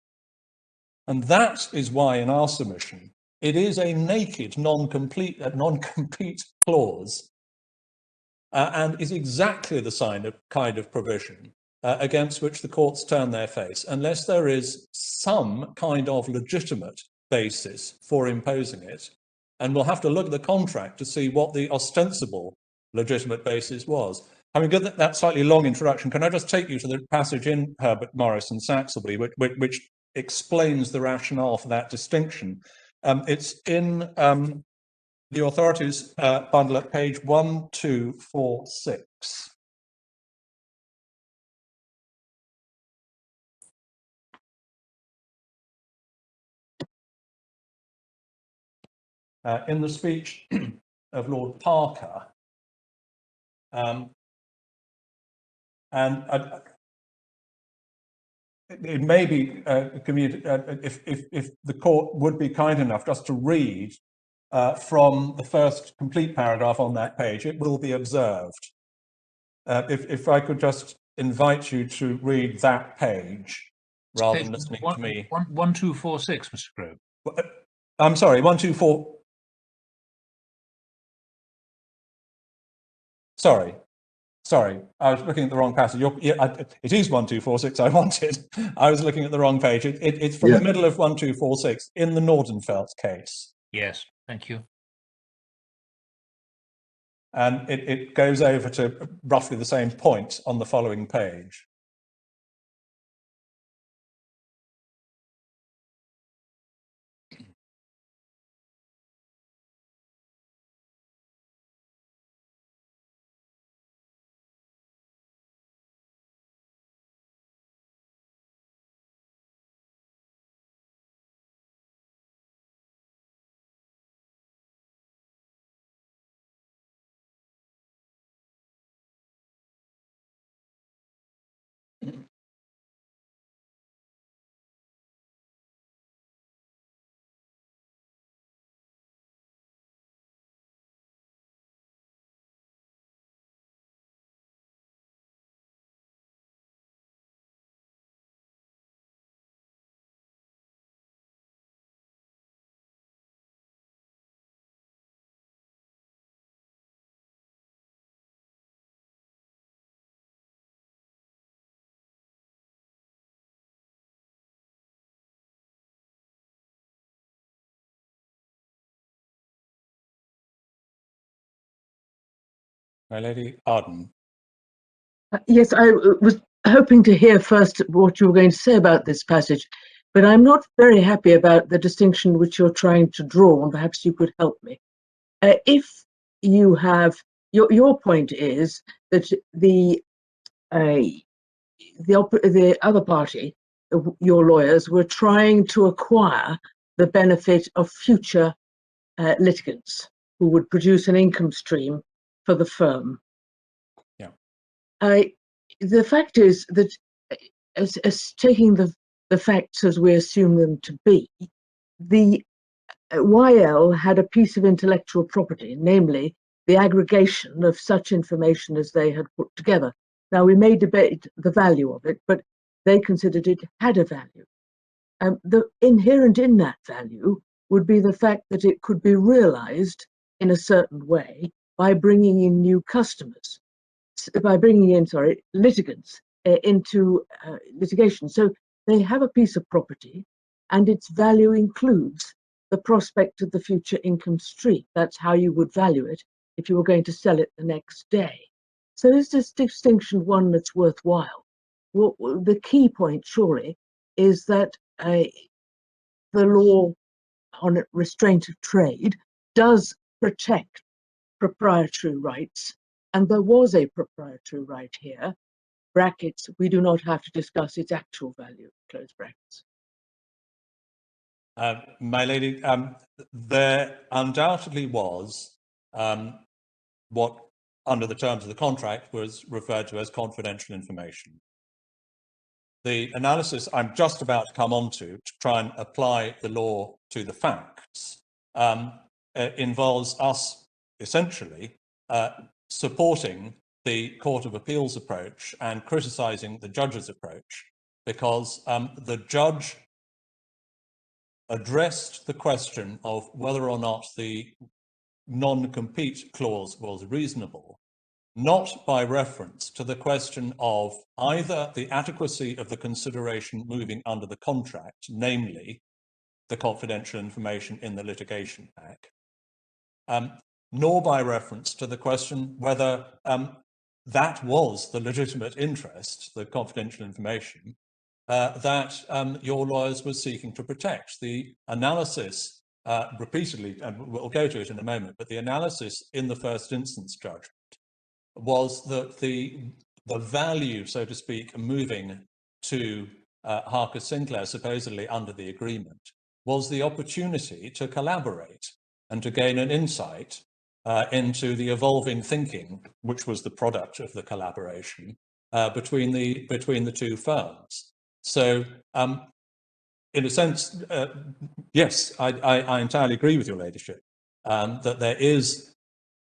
And that is why in our submission, it is a naked non-compete clause, and is exactly the kind of provision against which the courts turn their face, unless there is some kind of legitimate basis for imposing it. And we'll have to look at the contract to see what the ostensible legitimate basis was. Having given that slightly long introduction, can I just take you to the passage in Herbert, Morris and Saxelby, which explains the rationale for that distinction. It's in the authorities bundle at page 1246. In the speech of Lord Parker, and it may be if the court would be kind enough just to read from the first complete paragraph on that page, it will be observed. If I could just invite you to read that page rather than listening to me. 1246, Mr. Grove. I'm sorry, 124. Sorry, I was looking at the wrong passage. It is 1246 I wanted. I was looking at the wrong page. It's from the middle of 1246 in the Nordenfelt case. Yes, thank you. And it goes over to roughly the same point on the following page. My Lady Arden. Yes, I was hoping to hear first what you were going to say about this passage, but I'm not very happy about the distinction which you're trying to draw, and perhaps you could help me. If you have, your point is that the other party, your lawyers, were trying to acquire the benefit of future litigants who would produce an income stream for the firm. Yeah. The fact is that, as taking the facts as we assume them to be, the YL had a piece of intellectual property, namely the aggregation of such information as they had put together. Now, we may debate the value of it, but they considered it had a value. The inherent in that value would be the fact that it could be realized in a certain way by bringing in new customers, by bringing in, litigants into litigation. So they have a piece of property and its value includes the prospect of the future income stream. That's how you would value it if you were going to sell it the next day. So is this distinction one that's worthwhile? Well, the key point surely is that the law on restraint of trade does protect proprietary rights, and there was a proprietary right here, brackets, we do not have to discuss its actual value, close brackets. My Lady, there undoubtedly was what, under the terms of the contract, was referred to as confidential information. The analysis I'm just about to come on to try and apply the law to the facts involves us essentially supporting the Court of Appeal's approach and criticising the judge's approach, because the judge addressed the question of whether or not the non-compete clause was reasonable, not by reference to the question of either the adequacy of the consideration moving under the contract, namely the confidential information in the litigation pack, nor by reference to the question whether that was the legitimate interest, the confidential information, that your lawyers were seeking to protect. The analysis repeatedly, and we'll go to it in a moment, but the analysis in the first instance judgment was that the value, so to speak, moving to Harcus Sinclair, supposedly under the agreement, was the opportunity to collaborate and to gain an insight into the evolving thinking, which was the product of the collaboration between the two firms. So, in a sense, yes, I entirely agree with your ladyship that there is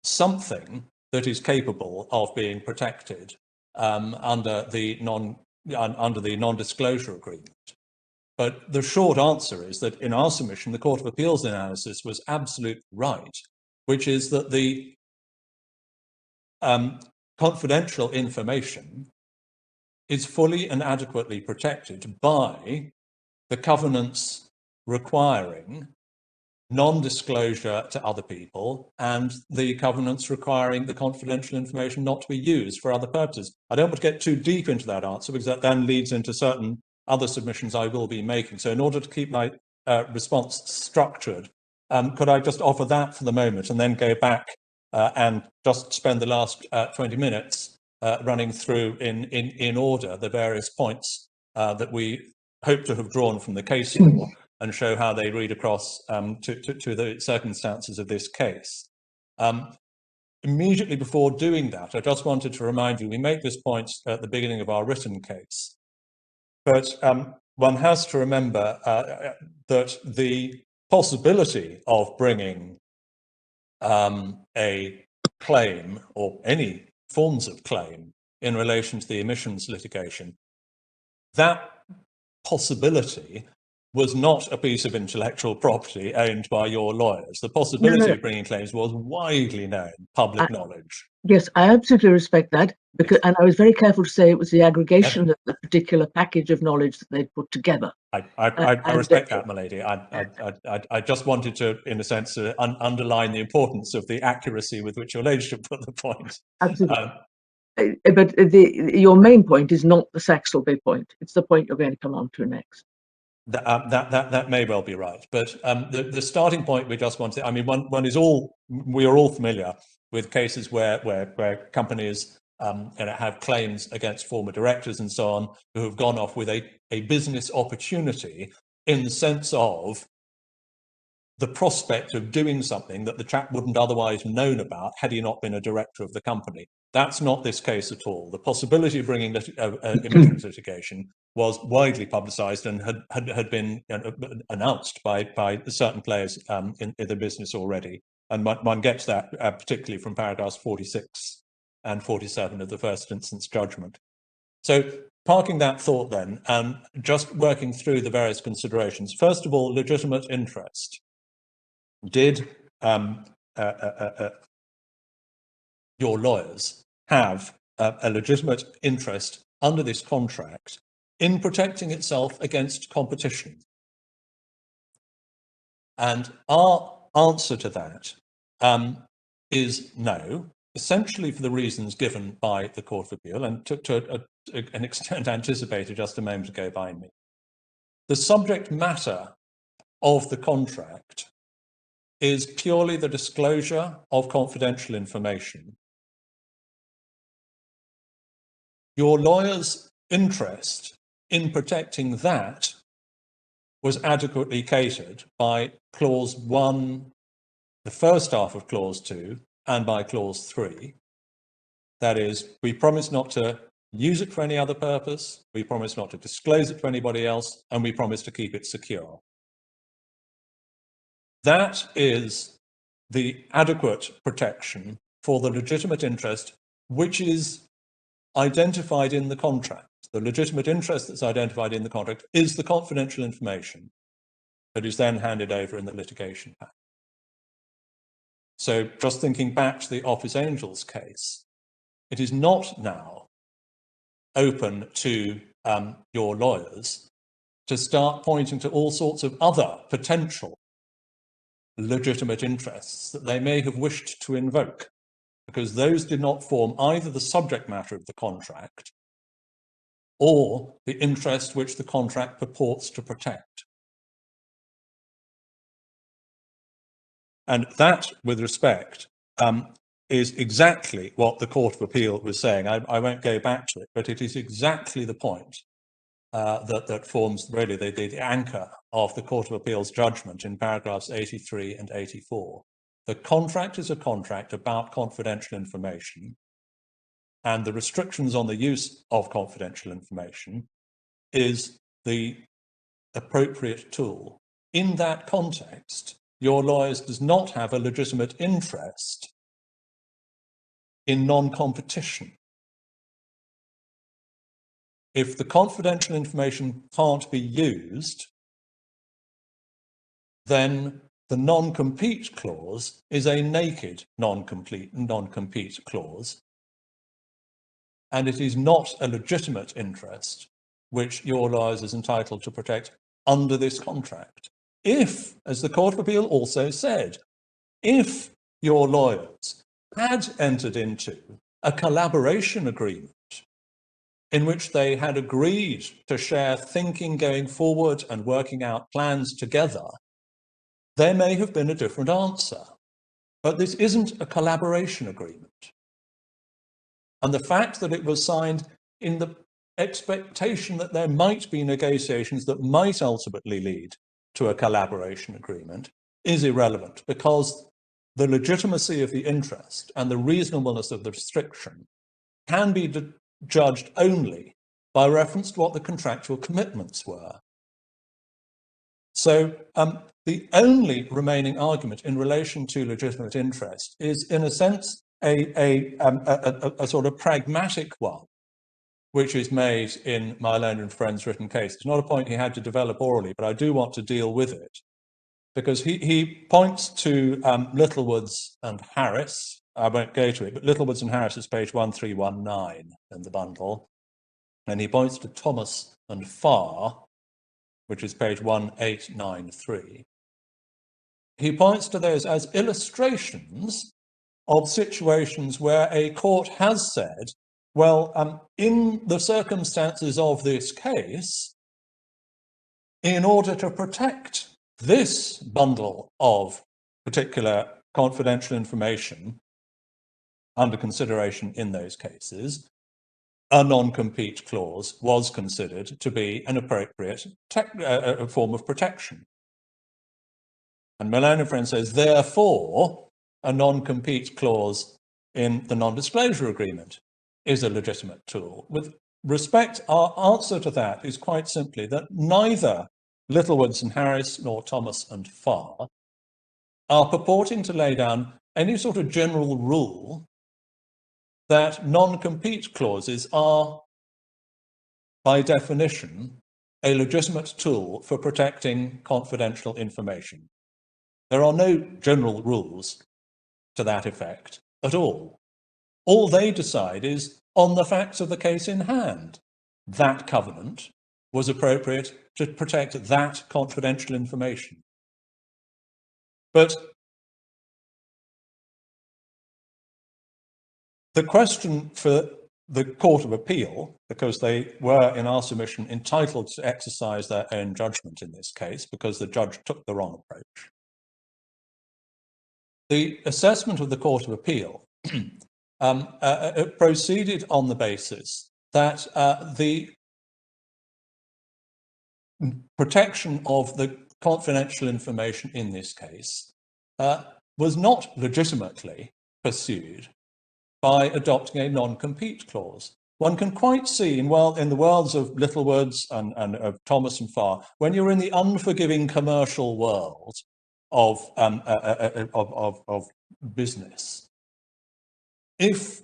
something that is capable of being protected under the non-disclosure agreement. But the short answer is that in our submission, the Court of Appeal's analysis was absolutely right, which is that the confidential information is fully and adequately protected by the covenants requiring non-disclosure to other people and the covenants requiring the confidential information not to be used for other purposes. I don't want to get too deep into that answer because that then leads into certain other submissions I will be making. So in order to keep my response structured, could I just offer that for the moment and then go back and just spend the last 20 minutes running through in order the various points that we hope to have drawn from the case law and show how they read across to the circumstances of this case. Immediately before doing that, I just wanted to remind you, we make this point at the beginning of our written case, but one has to remember that the possibility of bringing a claim or any forms of claim in relation to the emissions litigation, that possibility was not a piece of intellectual property owned by your lawyers. The possibility of bringing claims was widely known, public knowledge. Yes, I absolutely respect that, because, and I was very careful to say it was the aggregation of the particular package of knowledge that they'd put together. I respect that, my lady. I just wanted to, in a sense, underline the importance of the accuracy with which your ladyship put the point. Absolutely. But your main point is not the Saxelby point. It's the point you're going to come on to next. That may well be right, but the starting point we just wanted. I mean, we are all familiar with cases where companies have claims against former directors and so on who have gone off with a business opportunity in the sense of the prospect of doing something that the chap wouldn't otherwise have known about had he not been a director of the company. That's not this case at all. The possibility of bringing emissions litigation was widely publicised and had been announced by certain players in the business already. And one gets that particularly from paragraphs 46 and 47 of the first instance judgment. So parking that thought then, and just working through the various considerations. First of all, legitimate interest. Did your lawyers have a legitimate interest under this contract in protecting itself against competition? And our answer to that is no, essentially for the reasons given by the Court of Appeal and to an extent anticipated just a moment ago by me. The subject matter of the contract is purely the disclosure of confidential information. Your lawyer's interest in protecting that was adequately catered by Clause 1, the first half of Clause 2, and by Clause 3. That is, we promise not to use it for any other purpose, we promise not to disclose it to anybody else, and we promise to keep it secure. That is the adequate protection for the legitimate interest which is identified in the contract. The legitimate interest that's identified in the contract is the confidential information that is then handed over in the litigation path. So just thinking back to the Office Angels case, it is not now open to your lawyers to start pointing to all sorts of other potential legitimate interests that they may have wished to invoke, because those did not form either the subject matter of the contract or the interest which the contract purports to protect. And that, with respect, is exactly what the Court of Appeal was saying. I won't go back to it, but it is exactly the point that forms really the anchor of the Court of Appeal's judgment in paragraphs 83 and 84. The contract is a contract about confidential information, and the restrictions on the use of confidential information is the appropriate tool. In that context, your lawyers does not have a legitimate interest in non-competition. If the confidential information can't be used, then the non-compete clause is a naked non-compete clause, and it is not a legitimate interest which your lawyers is entitled to protect under this contract. If, as the Court of Appeal also said, if your lawyers had entered into a collaboration agreement in which they had agreed to share thinking going forward and working out plans together, there may have been a different answer. But this isn't a collaboration agreement. And the fact that it was signed in the expectation that there might be negotiations that might ultimately lead to a collaboration agreement is irrelevant, because the legitimacy of the interest and the reasonableness of the restriction can be judged only by reference to what the contractual commitments were. So the only remaining argument in relation to legitimate interest is, in a sense, a sort of pragmatic one, which is made in my learned friend's written case. It's not a point he had to develop orally, but I do want to deal with it, because he points to Littlewoods and Harris. I won't go to it, but Littlewoods and Harris is page 1319 in the bundle. And he points to Thomas and Farr, which is page 1893. He points to those as illustrations of situations where a court has said, well, in the circumstances of this case, in order to protect this bundle of particular confidential information under consideration in those cases, a non-compete clause was considered to be an appropriate form of protection. And Malone and Friends says, therefore, a non-compete clause in the non-disclosure agreement is a legitimate tool. With respect, our answer to that is quite simply that neither Littlewoods and Harris nor Thomas and Farr are purporting to lay down any sort of general rule that non-compete clauses are, by definition, a legitimate tool for protecting confidential information. There are no general rules to that effect at all. All they decide is, on the facts of the case in hand, that covenant was appropriate to protect that confidential information. But the question for the Court of Appeal, because they were, in our submission, entitled to exercise their own judgment in this case, because the judge took the wrong approach. The assessment of the Court of Appeal proceeded on the basis that the protection of the confidential information in this case was not legitimately pursued by adopting a non-compete clause. One can quite see, in the worlds of Littlewoods and of Thomas and Farr, when you're in the unforgiving commercial world of business. If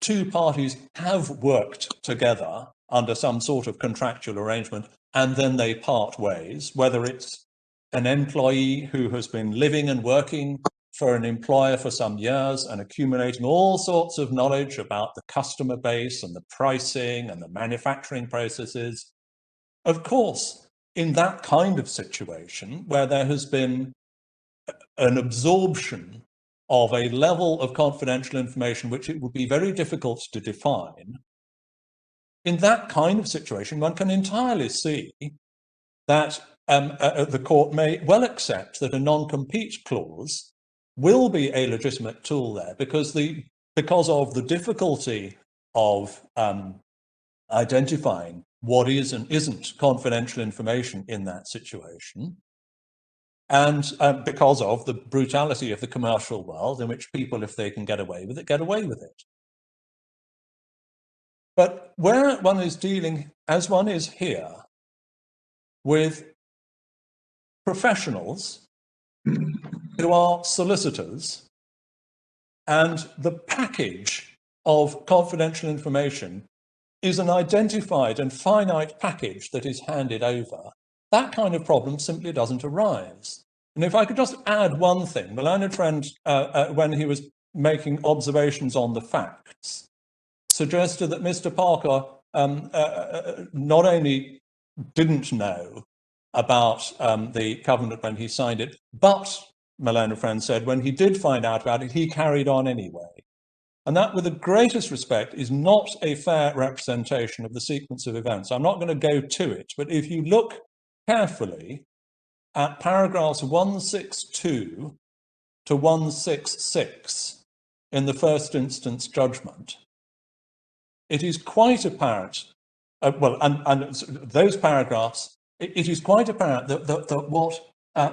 two parties have worked together under some sort of contractual arrangement and then they part ways, whether it's an employee who has been living and working for an employer for some years and accumulating all sorts of knowledge about the customer base and the pricing and the manufacturing processes, of course, in that kind of situation where there has been an absorption of a level of confidential information which it would be very difficult to define, in that kind of situation, one can entirely see that the court may well accept that a non-compete clause will be a legitimate tool there because of the difficulty of identifying what is and isn't confidential information in that situation, and because of the brutality of the commercial world in which people, if they can get away with it, get away with it. But where one is dealing, as one is here, with professionals who are solicitors, and the package of confidential information is an identified and finite package that is handed over, that kind of problem simply doesn't arise. And if I could just add one thing, my learned friend, when he was making observations on the facts, suggested that Mr. Parker not only didn't know about the covenant when he signed it, but, my learned friend said, when he did find out about it, he carried on anyway. And that, with the greatest respect, is not a fair representation of the sequence of events. I'm not going to go to it, but if you look carefully at paragraphs 162 to 166 in the first instance judgment, it is quite apparent, and those paragraphs, it is quite apparent that what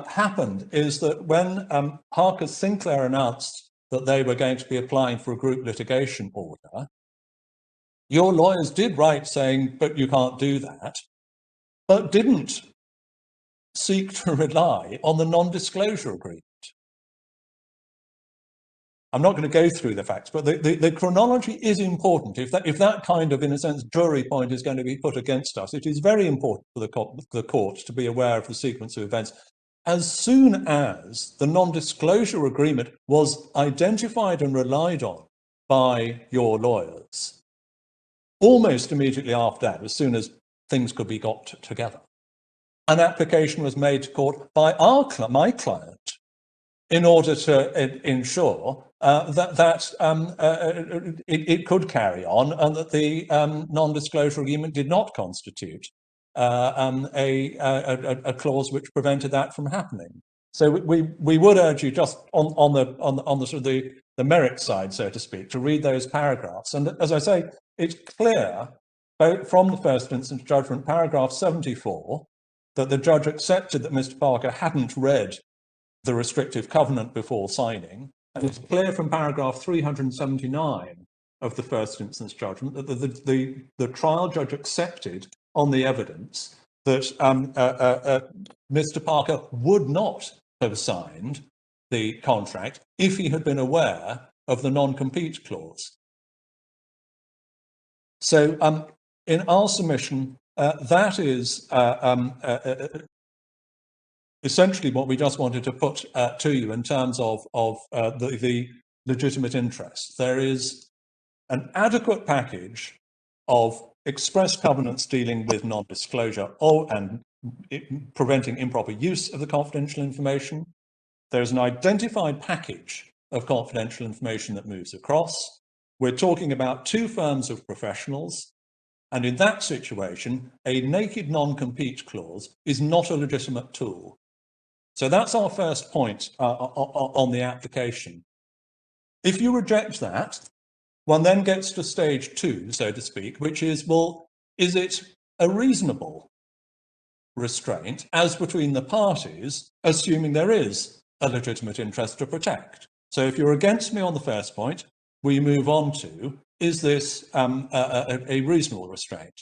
happened is that when Harcus Sinclair announced that they were going to be applying for a group litigation order, your lawyers did write saying, but you can't do that, but didn't seek to rely on the non-disclosure agreement. I'm not going to go through the facts, but the chronology is important. If that kind of, in a sense, jury point is going to be put against us, it is very important for the court to be aware of the sequence of events. As soon as the non-disclosure agreement was identified and relied on by your lawyers, almost immediately after that, as soon as things could be got together, an application was made to court by my client in order to ensure that it could carry on and that the non-disclosure agreement did not constitute a clause which prevented that from happening. So we would urge you, just on the sort of the merit side, so to speak, to read those paragraphs. And as I say, it's clear both from the first instance judgment, paragraph 74, that the judge accepted that Mr. Parker hadn't read the restrictive covenant before signing. And it's clear from paragraph 379 of the first instance judgment that the trial judge accepted on the evidence that Mr. Parker would not have signed the contract if he had been aware of the non-compete clause. So in our submission, that is essentially what we just wanted to put to you in terms of the legitimate interest. There is an adequate package of express covenants dealing with non-disclosure and preventing improper use of the confidential information. There's an identified package of confidential information that moves across. We're talking about two firms of professionals, and in that situation, a naked non-compete clause is not a legitimate tool. So that's our first point on the application. If you reject that, one then gets to stage two, so to speak, which is, well, is it a reasonable restraint as between the parties, assuming there is a legitimate interest to protect? So if you're against me on the first point, we move on to, is this a reasonable restraint?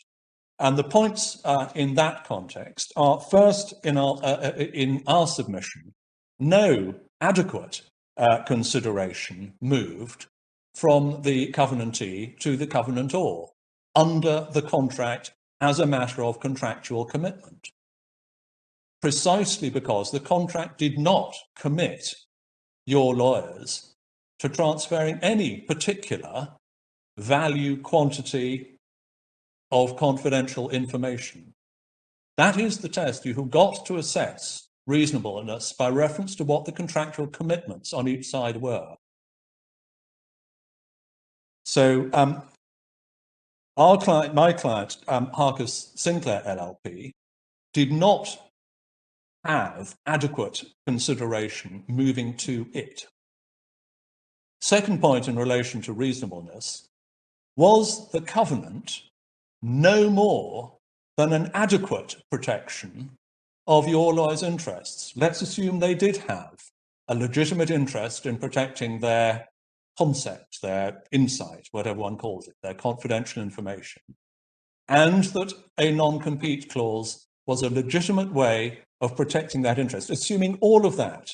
And the points in that context are, first, in our submission, no adequate consideration moved from the covenantee to the covenantor under the contract as a matter of contractual commitment, precisely because the contract did not commit your lawyers to transferring any particular value quantity of confidential information. That is the test. You have got to assess reasonableness by reference to what the contractual commitments on each side were. So my client, Harcus Sinclair LLP, did not have adequate consideration moving to it. Second point in relation to reasonableness, was the covenant no more than an adequate protection of your lawyer's interests? Let's assume they did have a legitimate interest in protecting their concept, their insight, whatever one calls it, their confidential information, and that a non-compete clause was a legitimate way of protecting that interest. Assuming all of that,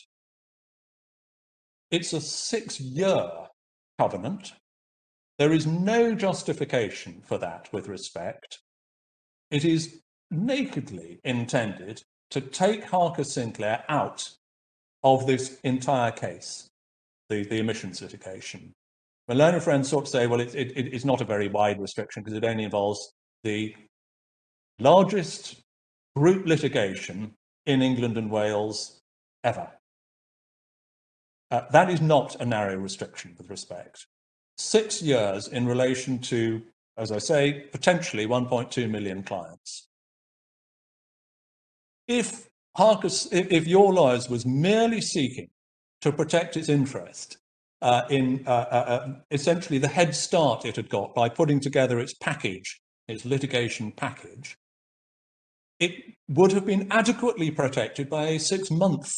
it's a 6-year covenant. There is no justification for that with respect. It is nakedly intended to take Harcus Sinclair out of this entire case, the emissions litigation. My learned friends sort of say, well, it's not a very wide restriction because it only involves the largest group litigation in England and Wales ever. That is not a narrow restriction with respect. 6 years in relation to, as I say, potentially 1.2 million clients. If your lawyers was merely seeking to protect its interest in essentially the head start it had got by putting together its package, its litigation package, it would have been adequately protected by a 6-month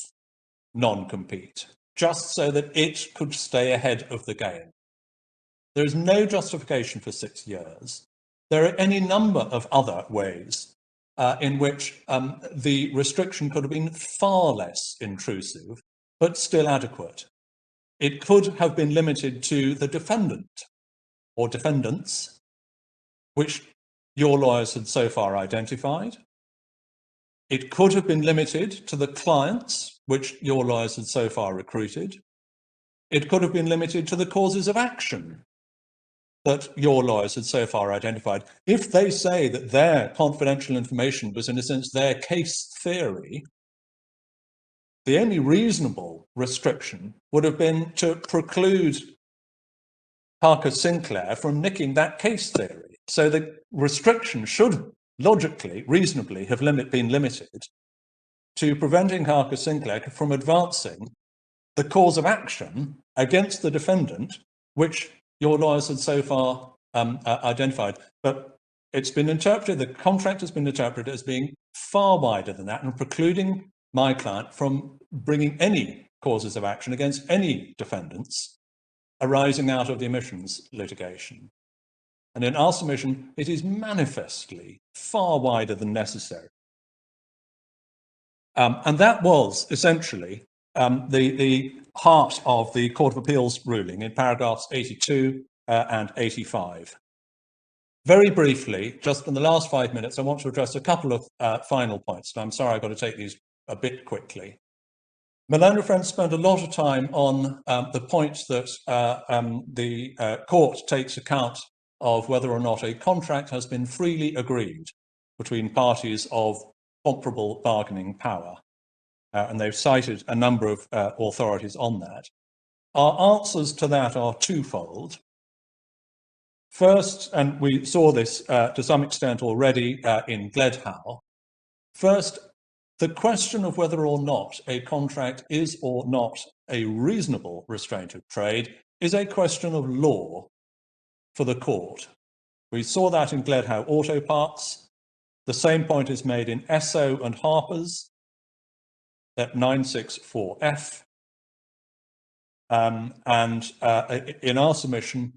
non-compete, just so that it could stay ahead of the game. There is no justification for 6 years. There are any number of other ways in which the restriction could have been far less intrusive, but still adequate. It could have been limited to the defendant or defendants, which your lawyers had so far identified. It could have been limited to the clients, which your lawyers had so far recruited. It could have been limited to the causes of action that your lawyers had so far identified. If they say that their confidential information was, in a sense, their case theory, the only reasonable restriction would have been to preclude Harcus Sinclair from nicking that case theory. So the restriction should logically, reasonably have been limited to preventing Harcus Sinclair from advancing the cause of action against the defendant, which your lawyers had so far identified. But it's been interpreted, the contract has been interpreted as being far wider than that and precluding my client from bringing any causes of action against any defendants arising out of the emissions litigation. And in our submission, it is manifestly far wider than necessary. And that was essentially the heart of the Court of Appeal's ruling in paragraphs 82 and 85. Very briefly, just in the last 5 minutes, I want to address a couple of final points. And I'm sorry, I've got to take these a bit quickly. My learned friends spent a lot of time on the point that the court takes account of whether or not a contract has been freely agreed between parties of comparable bargaining power. And they've cited a number of authorities on that. Our answers to that are twofold. First, and we saw this to some extent already in Gledhow, first, the question of whether or not a contract is or not a reasonable restraint of trade is a question of law for the court. We saw that in Gledhow Auto Parts. The same point is made in Esso and Harper's at 964F. And in our submission,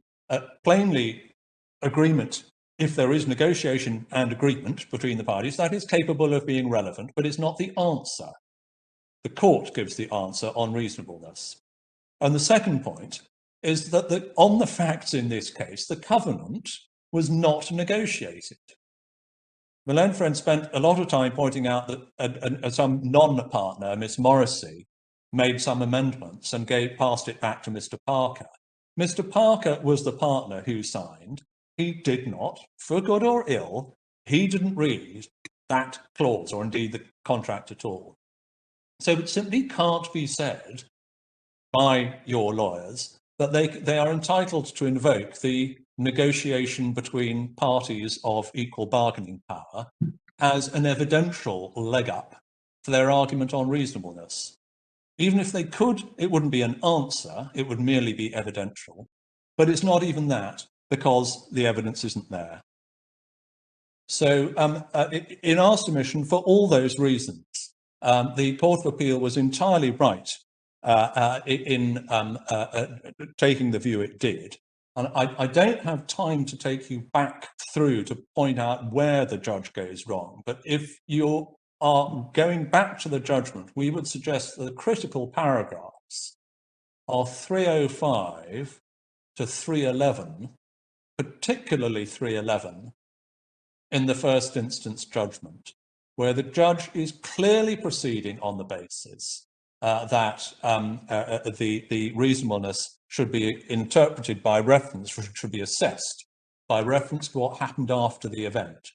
plainly agreement, if there is negotiation and agreement between the parties, that is capable of being relevant, but it's not the answer. The court gives the answer on reasonableness. And the second point is that on the facts in this case, the covenant was not negotiated. My learned friend spent a lot of time pointing out that some non-partner, Miss Morrissey, made some amendments and passed it back to Mr. Parker. Mr. Parker was the partner who signed. He did not, for good or ill, he didn't read that clause, or indeed the contract at all. So it simply can't be said by your lawyers that they are entitled to invoke the negotiation between parties of equal bargaining power as an evidential leg up for their argument on reasonableness. Even if they could, it wouldn't be an answer, it would merely be evidential. But it's not even that, because the evidence isn't there. So in our submission, for all those reasons, the Court of Appeal was entirely right in taking the view it did. And I don't have time to take you back through to point out where the judge goes wrong. But if you are going back to the judgment, we would suggest that the critical paragraphs are 305 to 311, particularly 311, in the first instance judgment, where the judge is clearly proceeding on the basis that the reasonableness should be interpreted by reference, should be assessed by reference to what happened after the event.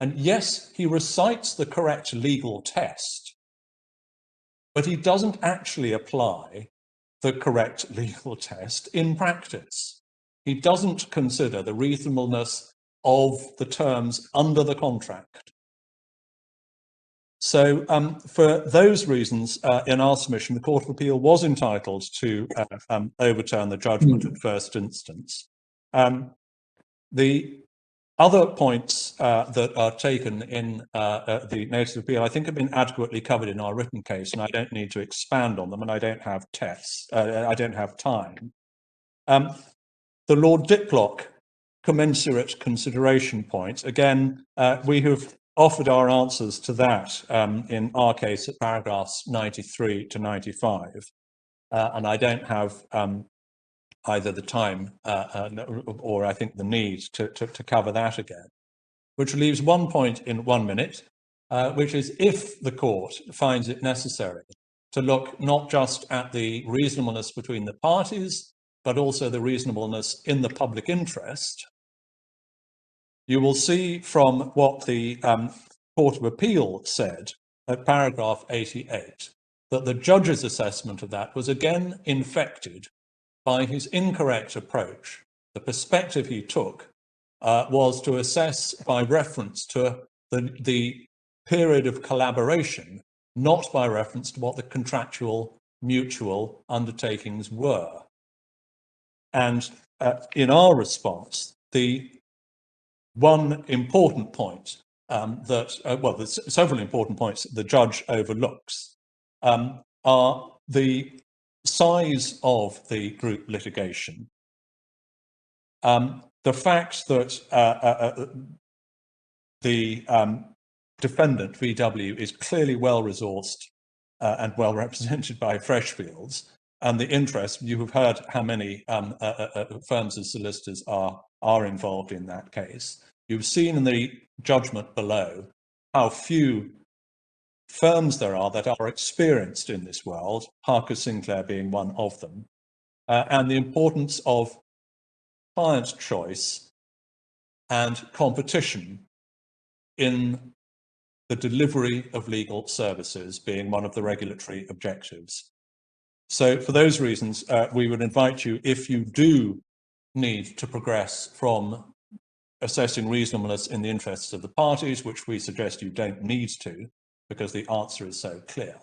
And yes, he recites the correct legal test, but he doesn't actually apply the correct legal test in practice. He doesn't consider the reasonableness of the terms under the contract. So for those reasons, in our submission, the Court of Appeal was entitled to overturn the judgment at first instance. The other points that are taken in the notice of appeal, I think, have been adequately covered in our written case, and I don't need to expand on them, and I don't have I don't have time. The Lord Diplock commensurate consideration point, again, we have offered our answers to that in our case at paragraphs 93 to 95, and I don't have either the time or I think the need to cover that again, which leaves one point in 1 minute, which is if the court finds it necessary to look not just at the reasonableness between the parties, but also the reasonableness in the public interest, you will see from what the Court of Appeal said at paragraph 88 that the judge's assessment of that was again infected by his incorrect approach. The perspective he took was to assess by reference to the period of collaboration, not by reference to what the contractual mutual undertakings were. And in our response, the one important point well, there's several important points that the judge overlooks are the size of the group litigation, the fact that the defendant, VW, is clearly well-resourced and well-represented by Freshfields, and the interest, you have heard how many firms and solicitors are involved in that case. You've seen in the judgment below how few firms there are that are experienced in this world, Harcus Sinclair being one of them, and the importance of client choice and competition in the delivery of legal services being one of the regulatory objectives. So for those reasons, we would invite you, if you do need to progress from assessing reasonableness in the interests of the parties, which we suggest you don't need to, because the answer is so clear,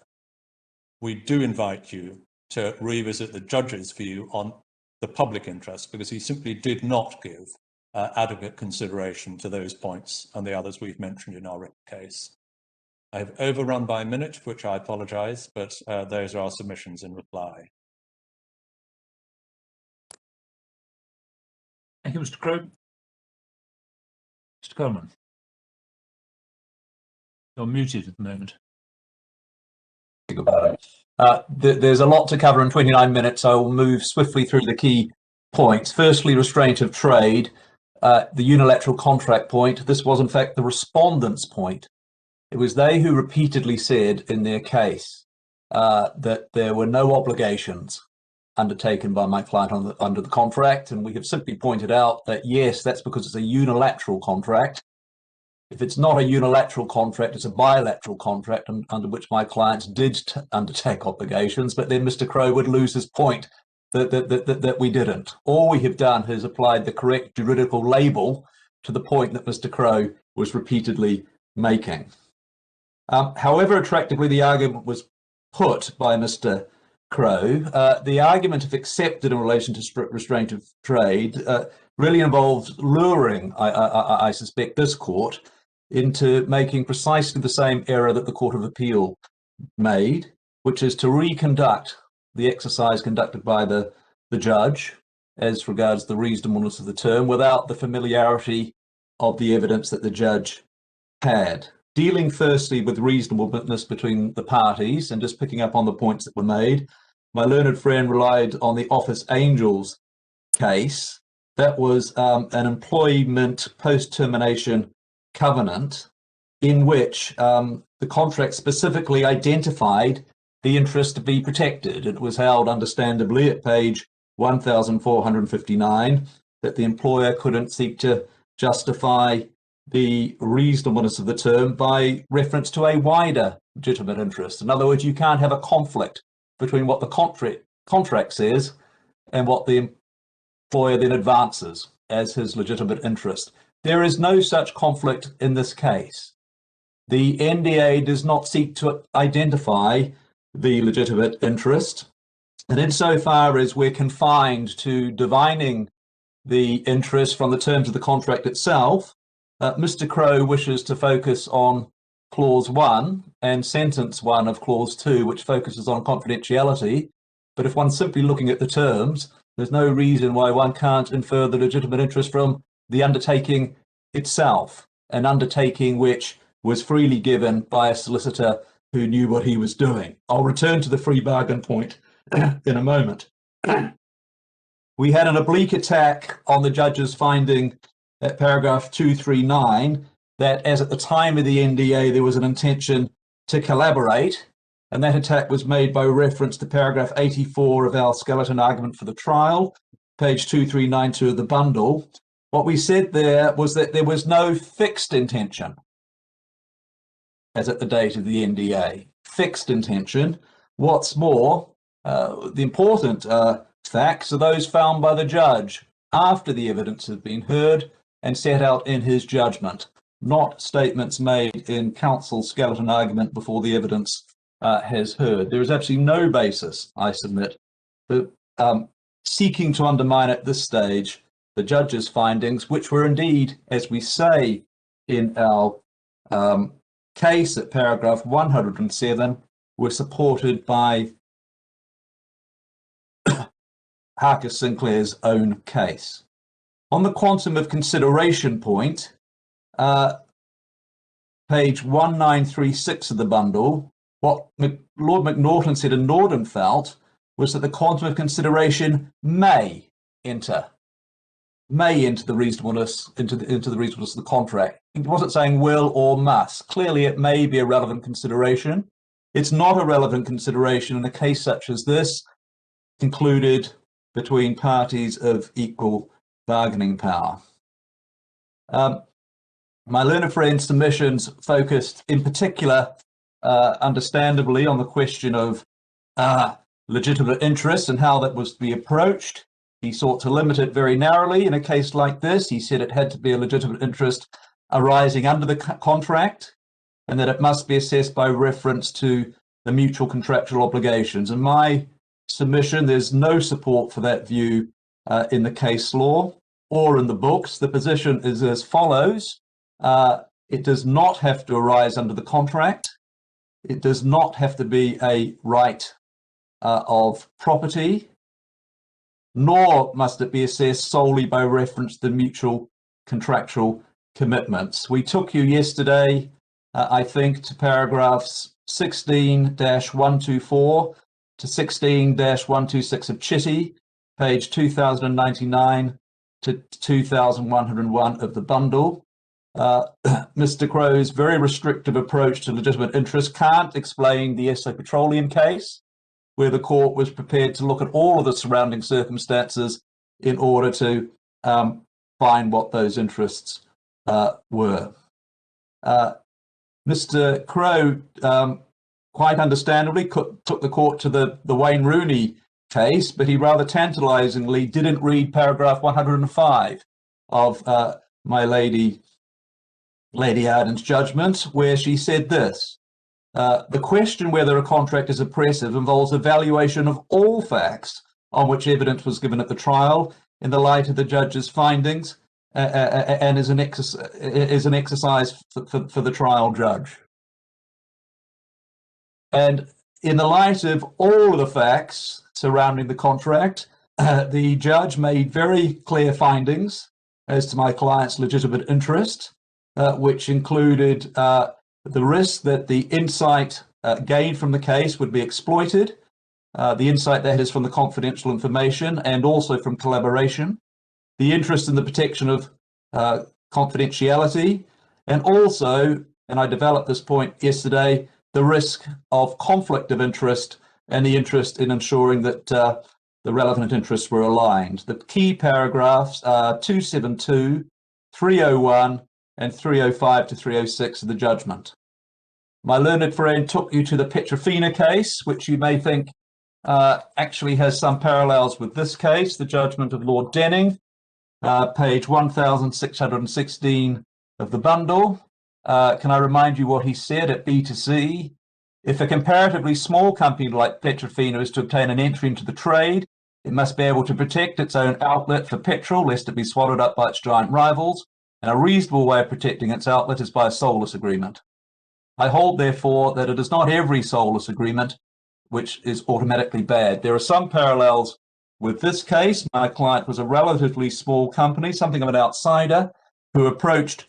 we do invite you to revisit the judge's view on the public interest, because he simply did not give adequate consideration to those points and the others we've mentioned in our written case. I've overrun by a minute, for which I apologise, but those are our submissions in reply. Thank you, Mr. Crowe. Mr. Coleman. You're muted at the moment. about it. There's a lot to cover in 29 minutes. I will move swiftly through the key points. Firstly, restraint of trade, the unilateral contract point. This was in fact the respondent's point. It was they who repeatedly said in their case that there were no obligations undertaken by my client under the contract, and we have simply pointed out that yes, that's because it's a unilateral contract. If it's not a unilateral contract, it's a bilateral contract under which my clients did undertake obligations, but then Mr. Crowe would lose his point that we didn't. All we have done is applied the correct juridical label to the point that Mr. Crowe was repeatedly making. However attractively the argument was put by Mr. Crowe, the argument, if accepted in relation to restraint of trade, really involves luring, I suspect, this court into making precisely the same error that the Court of Appeal made, which is to reconduct the exercise conducted by the judge as regards the reasonableness of the term without the familiarity of the evidence that the judge had. Dealing firstly with reasonableness between the parties, and just picking up on the points that were made, my learned friend relied on the Office Angels case. That was an employment post-termination covenant in which the contract specifically identified the interest to be protected. It was held understandably at page 1459 that the employer couldn't seek to justify the reasonableness of the term by reference to a wider legitimate interest. In other words, you can't have a conflict between what the contract says and what the employer then advances as his legitimate interest. There is no such conflict in this case. The NDA does not seek to identify the legitimate interest, and insofar as we're confined to divining the interest from the terms of the contract itself, Mr. Crowe wishes to focus on Clause 1 and Sentence 1 of Clause 2, which focuses on confidentiality. But if one's simply looking at the terms, there's no reason why one can't infer the legitimate interest from the undertaking itself, an undertaking which was freely given by a solicitor who knew what he was doing. I'll return to the free bargain point in a moment. We had an oblique attack on the judge's finding at paragraph 239 that as at the time of the NDA there was an intention to collaborate, and that attack was made by reference to paragraph 84 of our skeleton argument for the trial, page 2392 of the bundle. What we said there was that there was no fixed intention as at the date of the NDA. Fixed intention. What's more, the important facts are those found by the judge after the evidence has been heard and set out in his judgment, not statements made in counsel's skeleton argument before the evidence has heard. There is absolutely no basis, I submit, for seeking to undermine at this stage the judge's findings, which were indeed, as we say in our case at paragraph 107, were supported by Harcus Sinclair's own case. On the quantum of consideration point, page 1936 of the bundle, what Lord Macnaghten said in Nordenfelt was that the quantum of consideration may enter the reasonableness into the reasonableness of the contract. It wasn't saying will or must. Clearly, it may be a relevant consideration. It's not a relevant consideration in a case such as this, concluded between parties of equal bargaining power. My learned friend's submissions focused in particular, understandably, on the question of legitimate interest and how that was to be approached. He sought to limit it very narrowly in a case like this. He said it had to be a legitimate interest arising under the contract and that it must be assessed by reference to the mutual contractual obligations. In my submission, there's no support for that view in the case law or in the books. The position is as follows. It does not have to arise under the contract. It does not have to be a right of property, nor must it be assessed solely by reference to mutual contractual commitments. We took you yesterday, I think, to paragraphs 16-124 to 16-126 of Chitty, page 2099 to 2101 of the bundle. Mr. Crow's very restrictive approach to legitimate interest can't explain the SA Petroleum case, where the court was prepared to look at all of the surrounding circumstances in order to find what those interests were. Mr. Crow, quite understandably, took the court to the Wayne Rooney case, but he rather tantalizingly didn't read paragraph 105 of my Lady Arden's judgment, where she said this: the question whether a contract is oppressive involves evaluation of all facts on which evidence was given at the trial in the light of the judge's findings, and is an exercise for the trial judge. And in the light of all of the facts surrounding the contract, the judge made very clear findings as to my client's legitimate interest, which included the risk that the insight gained from the case would be exploited, the insight that is from the confidential information and also from collaboration, the interest in the protection of confidentiality, and also, and I developed this point yesterday, the risk of conflict of interest and the interest in ensuring that the relevant interests were aligned. The key paragraphs are 272, 301, and 305 to 306 of the judgment. My learned friend took you to the Petrofina case, which you may think actually has some parallels with this case, the judgment of Lord Denning, page 1616 of the bundle. Can I remind you what he said at B to C? If a comparatively small company like Petrofina is to obtain an entry into the trade, it must be able to protect its own outlet for petrol, lest it be swallowed up by its giant rivals, and a reasonable way of protecting its outlet is by a soulless agreement. I hold, therefore, that it is not every soulless agreement which is automatically bad. There are some parallels with this case. My client was a relatively small company, something of an outsider, who approached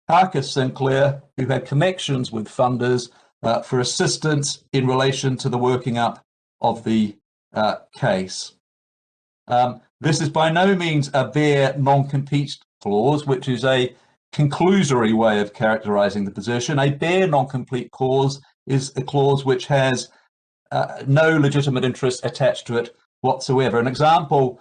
Harcus Sinclair, who had connections with funders, for assistance in relation to the working up of the case. This is by no means a bare non-compete clause, which is a conclusory way of characterizing the position. A bare non-compete clause is a clause which has no legitimate interest attached to it whatsoever. An example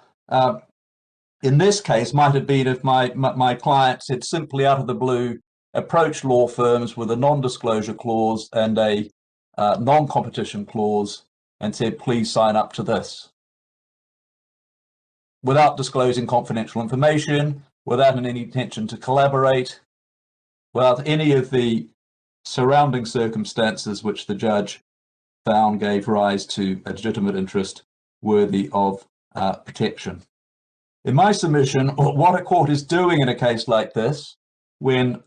in this case might have been if my client had simply out of the blue approached law firms with a non-disclosure clause and a non-competition clause and said, please sign up to this, without disclosing confidential information, without any intention to collaborate, without any of the surrounding circumstances which the judge found gave rise to a legitimate interest worthy of protection. In my submission, what a court is doing in a case like this, when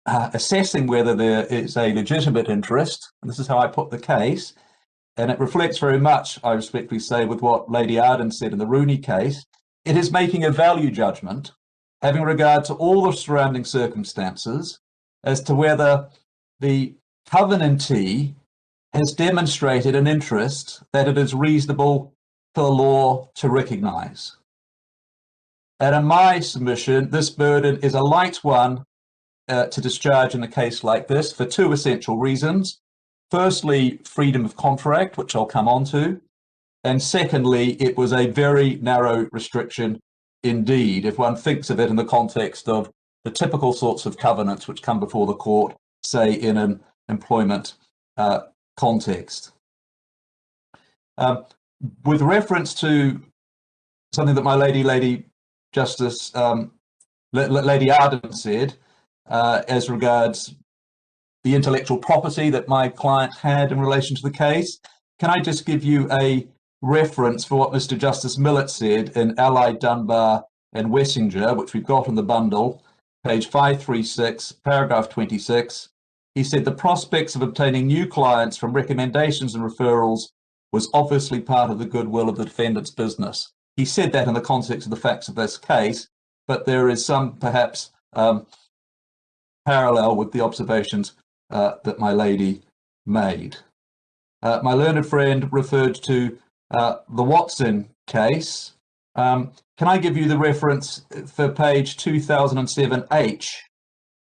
assessing whether there is a legitimate interest, and this is how I put the case, and it reflects very much, I respectfully say, with what Lady Arden said in the Rooney case, it is making a value judgment, having regard to all the surrounding circumstances, as to whether the covenantee has demonstrated an interest that it is reasonable for the law to recognise. And in my submission, this burden is a light one to discharge in a case like this for two essential reasons. Firstly, freedom of contract, which I'll come on to. And secondly, it was a very narrow restriction indeed, if one thinks of it in the context of the typical sorts of covenants which come before the court, say in an employment context. With reference to something that my Lady Justice, Lady Arden said, as regards the intellectual property that my client had in relation to the case, can I just give you a reference for what Mr. Justice Millett said in Allied Dunbar and Wessinger, which we've got in the bundle, page 536, paragraph 26. He said the prospects of obtaining new clients from recommendations and referrals was obviously part of the goodwill of the defendant's business. He said that in the context of the facts of this case, but there is some perhaps parallel with the observations that my lady made. My learned friend referred to the Watson case. Can I give you the reference for page 2007H,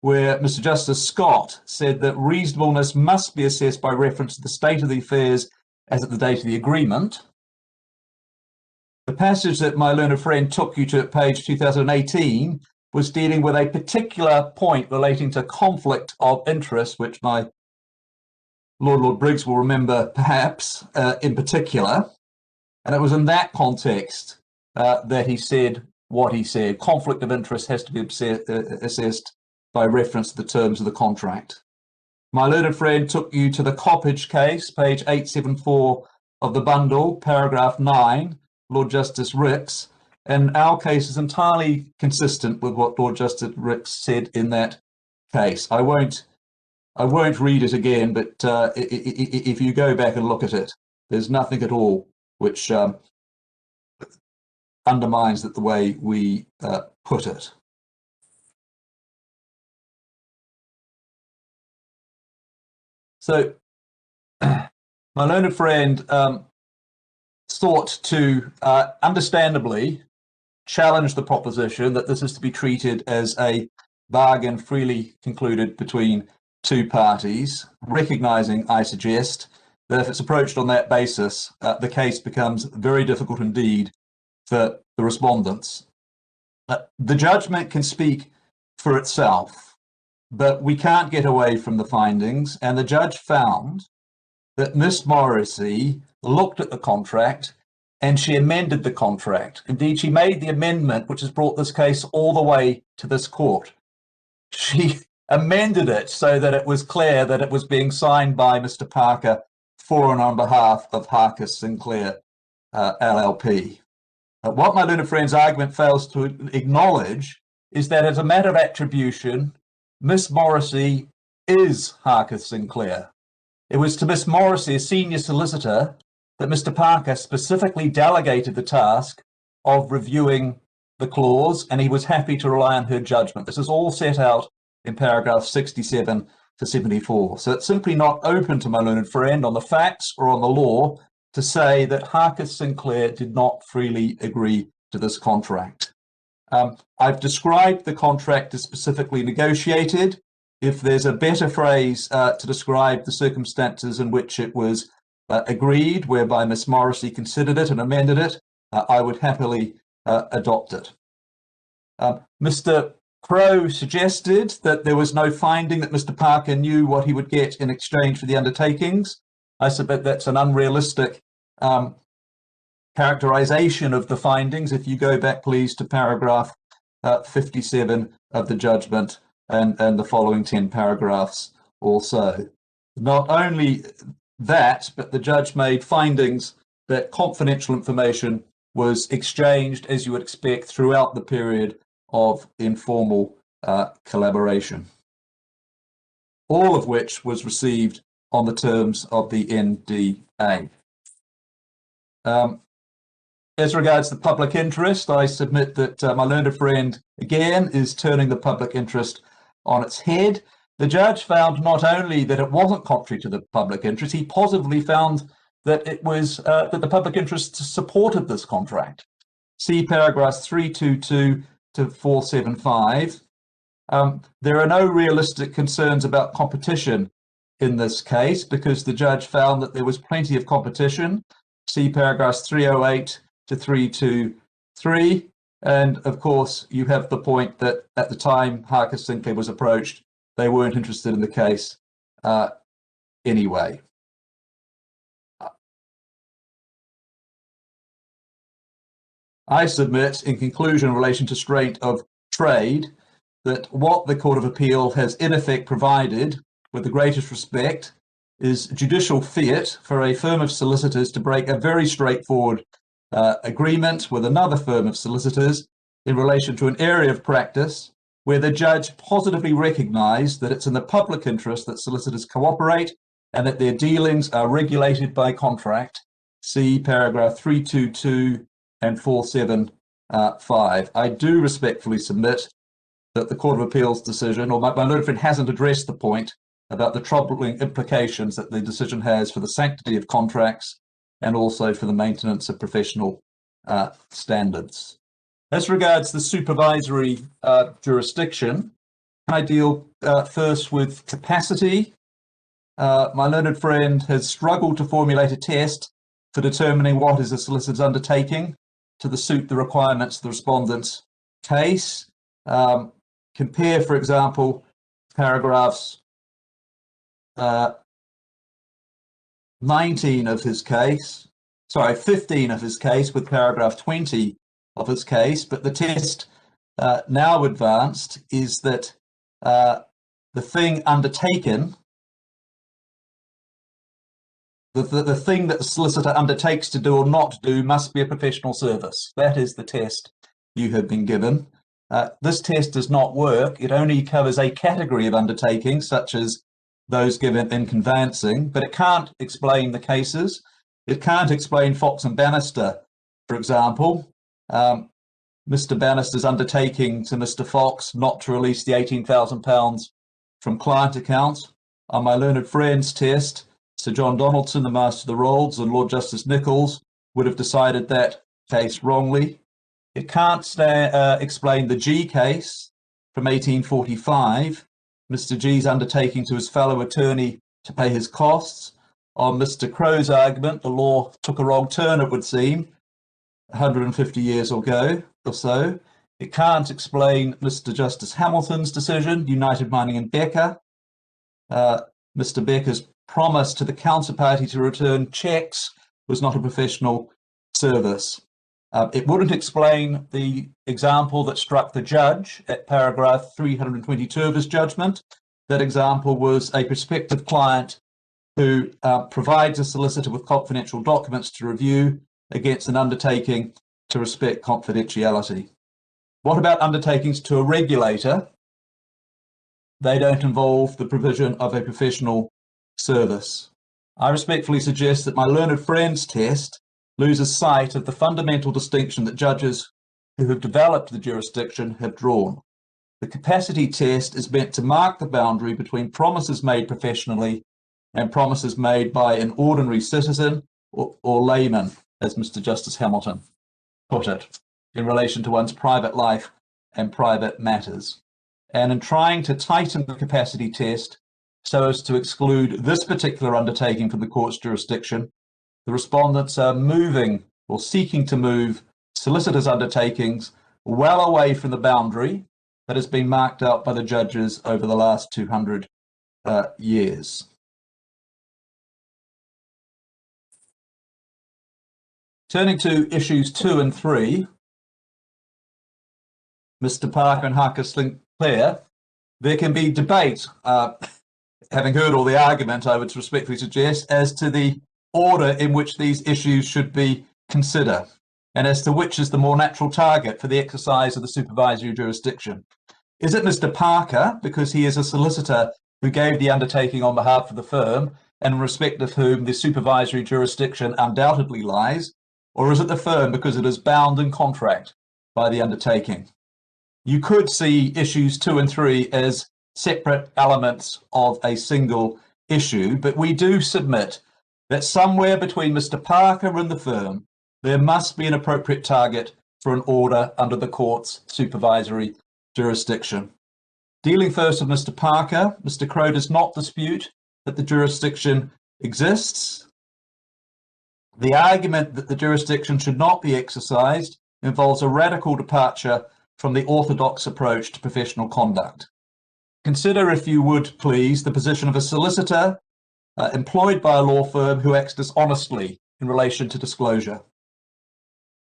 where Mr. Justice Scott said that reasonableness must be assessed by reference to the state of the affairs as at the date of the agreement. The passage that my learned friend took you to at page 2018 was dealing with a particular point relating to conflict of interest, which my Lord Briggs will remember perhaps in particular. And it was in that context that he said what he said. Conflict of interest has to be assessed by reference to the terms of the contract. My learned friend took you to the Coppage case, page 874 of the bundle, paragraph 9, Lord Justice Ricks, and our case is entirely consistent with what Lord Justice Ricks said in that case. I won't read it again, but if you go back and look at it, there's nothing at all which undermines the way we put it. So my learned friend sought to understandably challenge the proposition that this is to be treated as a bargain freely concluded between two parties, recognizing, I suggest, that if it's approached on that basis, the case becomes very difficult indeed for the respondents. The judgment can speak for itself, but we can't get away from the findings, and the judge found that Miss Morrissey looked at the contract and she amended the contract. Indeed, she made the amendment which has brought this case all the way to this court. She amended it so that it was clear that it was being signed by Mr. Parker for and on behalf of Harcus Sinclair LLP. What my learned friend's argument fails to acknowledge is that as a matter of attribution, Miss Morrissey is Harcus Sinclair. It was to Miss Morrissey, a senior solicitor, that Mr. Parker specifically delegated the task of reviewing the clause, and he was happy to rely on her judgment. This is all set out in paragraphs 67 to 74. So it's simply not open to my learned friend on the facts or on the law to say that Harcus Sinclair did not freely agree to this contract. I've described the contract as specifically negotiated. If there's a better phrase to describe the circumstances in which it was agreed, whereby Miss Morrissey considered it and amended it, I would happily adopt it. Mr. Crowe suggested that there was no finding that Mr. Parker knew what he would get in exchange for the undertakings. I submit that's an unrealistic characterization of the findings. If you go back, please, to paragraph 57 of the judgment and the following 10 paragraphs also. Not only that, but the judge made findings that confidential information was exchanged, as you would expect, throughout the period of informal collaboration, all of which was received on the terms of the NDA. As regards the public interest, I submit that my learned friend, again, is turning the public interest on its head. The judge found not only that it wasn't contrary to the public interest, he positively found that it was that the public interest supported this contract. See paragraphs 322 to 475. There are no realistic concerns about competition in this case because the judge found that there was plenty of competition. See paragraphs 308 to 323. And of course, you have the point that at the time Harcus Sinclair was approached, they weren't interested in the case anyway. I submit, in conclusion, in relation to restraint of trade, that what the Court of Appeal has in effect provided, with the greatest respect, is judicial fiat for a firm of solicitors to break a very straightforward agreement with another firm of solicitors in relation to an area of practice where the judge positively recognised that it's in the public interest that solicitors cooperate and that their dealings are regulated by contract. See paragraph 322 and 475. I do respectfully submit that the Court of Appeal's decision, or my learned friend hasn't addressed the point, about the troubling implications that the decision has for the sanctity of contracts and also for the maintenance of professional standards. As regards the supervisory jurisdiction, I deal first with capacity. My learned friend has struggled to formulate a test for determining what is a solicitor's undertaking to suit the requirements of the respondent's case. Compare, for example, paragraphs 15 of his case with paragraph 20 of his case, but the test now advanced is that the thing undertaken, the thing that the solicitor undertakes to do or not do must be a professional service. That is the test you have been given. This test does not work. It only covers a category of undertakings, such as those given in conveyancing, but it can't explain the cases. It can't explain Fox and Bannister, for example. Mr. Bannister's undertaking to Mr. Fox not to release the £18,000 from client accounts. On my learned friend's test, Sir John Donaldson, the Master of the Rolls, and Lord Justice Nichols would have decided that case wrongly. It can't explain the G case from 1845, Mr. G's undertaking to his fellow attorney to pay his costs. On Mr. Crow's argument, the law took a wrong turn, it would seem, 150 years ago or so. It can't explain Mr. Justice Hamilton's decision, United Mining and Becker. Mr. Becker's promise to the counterparty to return cheques was not a professional service. It wouldn't explain the example that struck the judge at paragraph 322 of his judgment. That example was a prospective client who provides a solicitor with confidential documents to review against an undertaking to respect confidentiality. What about undertakings to a regulator? They don't involve the provision of a professional service. I respectfully suggest that my learned friend's test loses sight of the fundamental distinction that judges who have developed the jurisdiction have drawn. The capacity test is meant to mark the boundary between promises made professionally and promises made by an ordinary citizen or layman, as Mr. Justice Hamilton put it, in relation to one's private life and private matters. And in trying to tighten the capacity test so as to exclude this particular undertaking from the court's jurisdiction, the respondents are moving or seeking to move solicitors' undertakings well away from the boundary that has been marked out by the judges over the last 200 years. Turning to issues 2 and 3, Mr. Parker and Harcus Sinclair, there can be debate, having heard all the argument, I would respectfully suggest, as to the order in which these issues should be considered, and as to which is the more natural target for the exercise of the supervisory jurisdiction. Is it Mr. Parker, because he is a solicitor who gave the undertaking on behalf of the firm, and in respect of whom the supervisory jurisdiction undoubtedly lies, or is it the firm because it is bound in contract by the undertaking? You could see issues 2 and 3 as separate elements of a single issue, but we do submit that somewhere between Mr. Parker and the firm, there must be an appropriate target for an order under the court's supervisory jurisdiction. Dealing first with Mr. Parker, Mr. Crow does not dispute that the jurisdiction exists. The argument that the jurisdiction should not be exercised involves a radical departure from the orthodox approach to professional conduct. Consider, if you would please, the position of a solicitor employed by a law firm who acts dishonestly in relation to disclosure.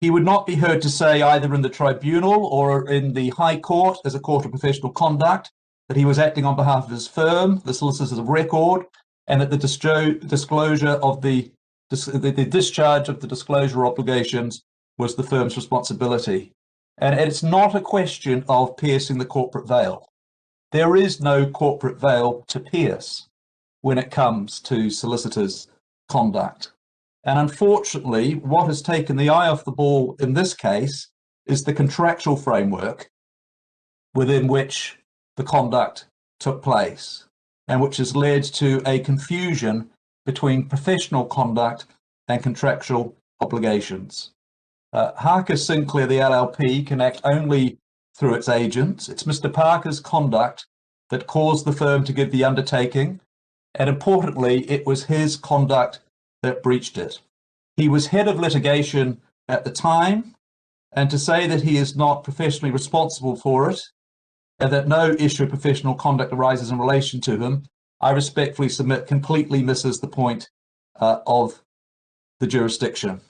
He would not be heard to say either in the tribunal or in the High Court as a court of professional conduct that he was acting on behalf of his firm, the solicitors of record, and that the disclosure of the discharge of the disclosure obligations was the firm's responsibility. And it's not a question of piercing the corporate veil. There is no corporate veil to pierce when it comes to solicitors' conduct. And unfortunately, what has taken the eye off the ball in this case is the contractual framework within which the conduct took place. and which has led to a confusion between professional conduct and contractual obligations. Harcus Sinclair, the LLP, can act only through its agents. It's Mr. Parker's conduct that caused the firm to give the undertaking, and importantly, it was his conduct that breached it. He was head of litigation at the time, and to say that he is not professionally responsible for it, and that no issue of professional conduct arises in relation to him, I respectfully submit completely misses the point of the jurisdiction.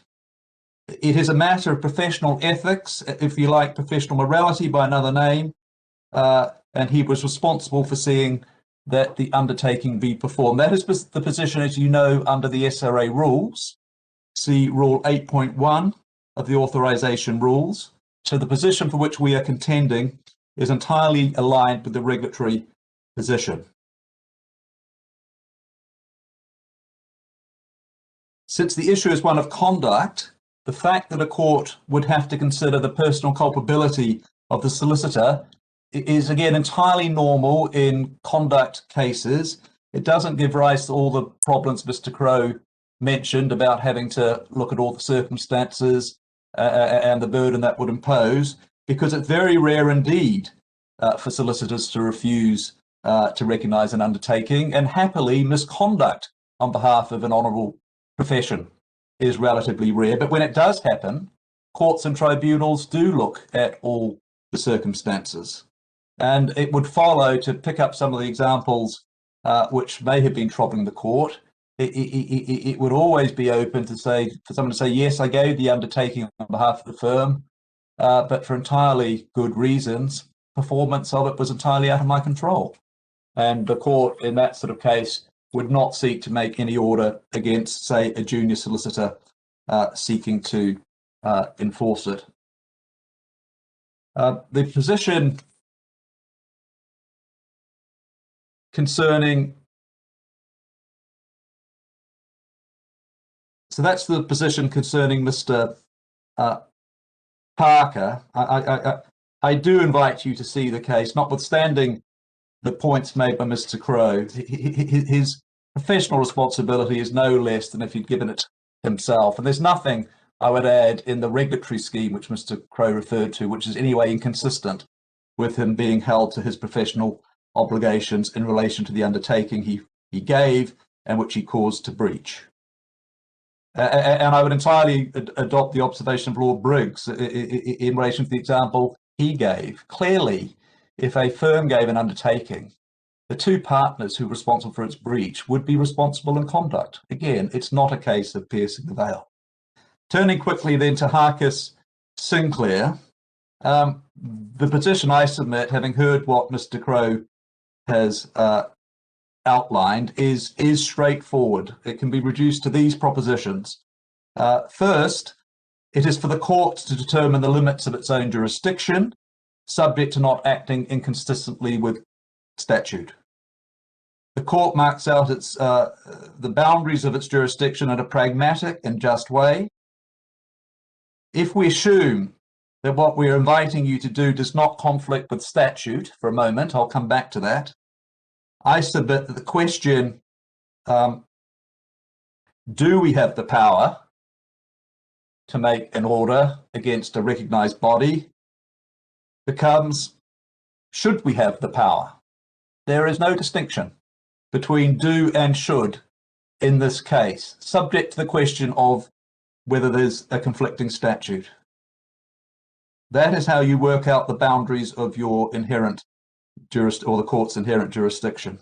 It is a matter of professional ethics, if you like, professional morality by another name, and he was responsible for seeing that the undertaking be performed. That is the position, as you know, under the SRA rules. See Rule 8.1 of the authorization rules. So the position for which we are contending is entirely aligned with the regulatory position. Since the issue is one of conduct, the fact that a court would have to consider the personal culpability of the solicitor is again entirely normal in conduct cases. It doesn't give rise to all the problems Mr. Crowe mentioned about having to look at all the circumstances and the burden that would impose, because it's very rare indeed for solicitors to refuse to recognise an undertaking, and happily misconduct on behalf of an honourable profession is relatively rare. But when it does happen, courts and tribunals do look at all the circumstances. And it would follow, to pick up some of the examples which may have been troubling the court, it would always be open to say, for someone to say, yes, I gave the undertaking on behalf of the firm, but for entirely good reasons, performance of it was entirely out of my control. And the court in that sort of case would not seek to make any order against, say, a junior solicitor seeking to enforce it. The position concerning, so that's the position concerning Mr. Parker. I do invite you to see the case, notwithstanding the points made by Mr. Crowe. His professional responsibility is no less than if he'd given it himself. And there's nothing, I would add, in the regulatory scheme which Mr. Crowe referred to, which is anyway inconsistent with him being held to his professional obligations in relation to the undertaking he gave and which he caused to breach. And I would entirely adopt the observation of Lord Briggs in relation to the example he gave. Clearly, if a firm gave an undertaking, the two partners who were responsible for its breach would be responsible in conduct. Again, it's not a case of piercing the veil. Turning quickly then to Harcus Sinclair, the position I submit, having heard what Mr. Crowe has outlined, is straightforward. It can be reduced to these propositions. First, it is for the court to determine the limits of its own jurisdiction, subject to not acting inconsistently with statute. The court marks out the boundaries of its jurisdiction in a pragmatic and just way. If we assume that what we're inviting you to do does not conflict with statute, for a moment, I'll come back to that, I submit that the question, do we have the power to make an order against a recognised body, becomes, should we have the power? There is no distinction between do and should in this case, subject to the question of whether there's a conflicting statute. That is how you work out the boundaries of your inherent or the court's inherent jurisdiction.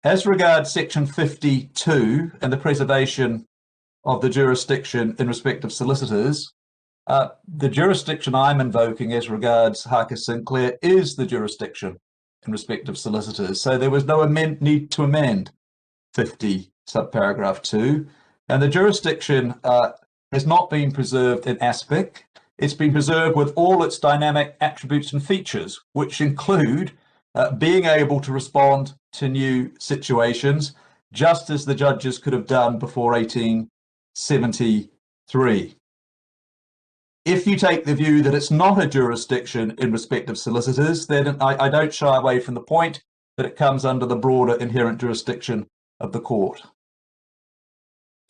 As regards section 52 and the preservation of the jurisdiction in respect of solicitors, the jurisdiction I'm invoking as regards Harcus Sinclair is the jurisdiction in respect of solicitors. So there was no need to amend 50 subparagraph 2, and the jurisdiction has not been preserved in aspect. It's been preserved with all its dynamic attributes and features, which include being able to respond to new situations, just as the judges could have done before 1873. If you take the view that it's not a jurisdiction in respect of solicitors, then I don't shy away from the point that it comes under the broader inherent jurisdiction of the court.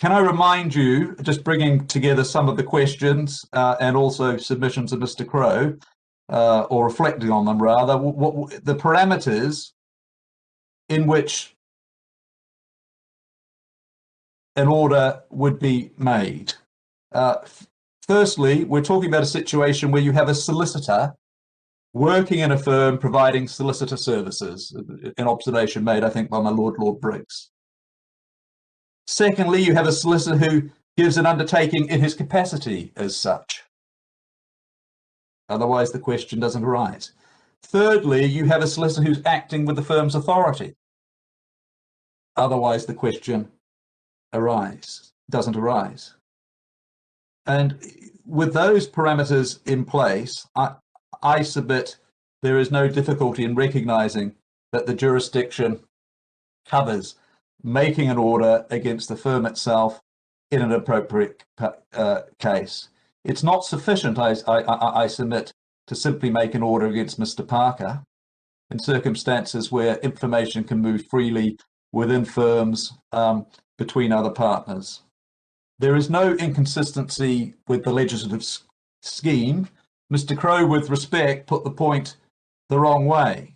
Can I remind you, just bringing together some of the questions and also submissions of Mr. Crowe, or reflecting on them rather, what the parameters in which an order would be made. Firstly, we're talking about a situation where you have a solicitor working in a firm providing solicitor services, an observation made, I think, by my Lord Briggs. Secondly, you have a solicitor who gives an undertaking in his capacity as such. Otherwise, the question doesn't arise. Thirdly, you have a solicitor who's acting with the firm's authority. Otherwise, the question doesn't arise. And with those parameters in place, I submit there is no difficulty in recognizing that the jurisdiction covers making an order against the firm itself in an appropriate case. It's not sufficient, I submit, to simply make an order against Mr. Parker in circumstances where information can move freely within firms between other partners. There is no inconsistency with the legislative scheme. Mr. Crowe, with respect, put the point the wrong way.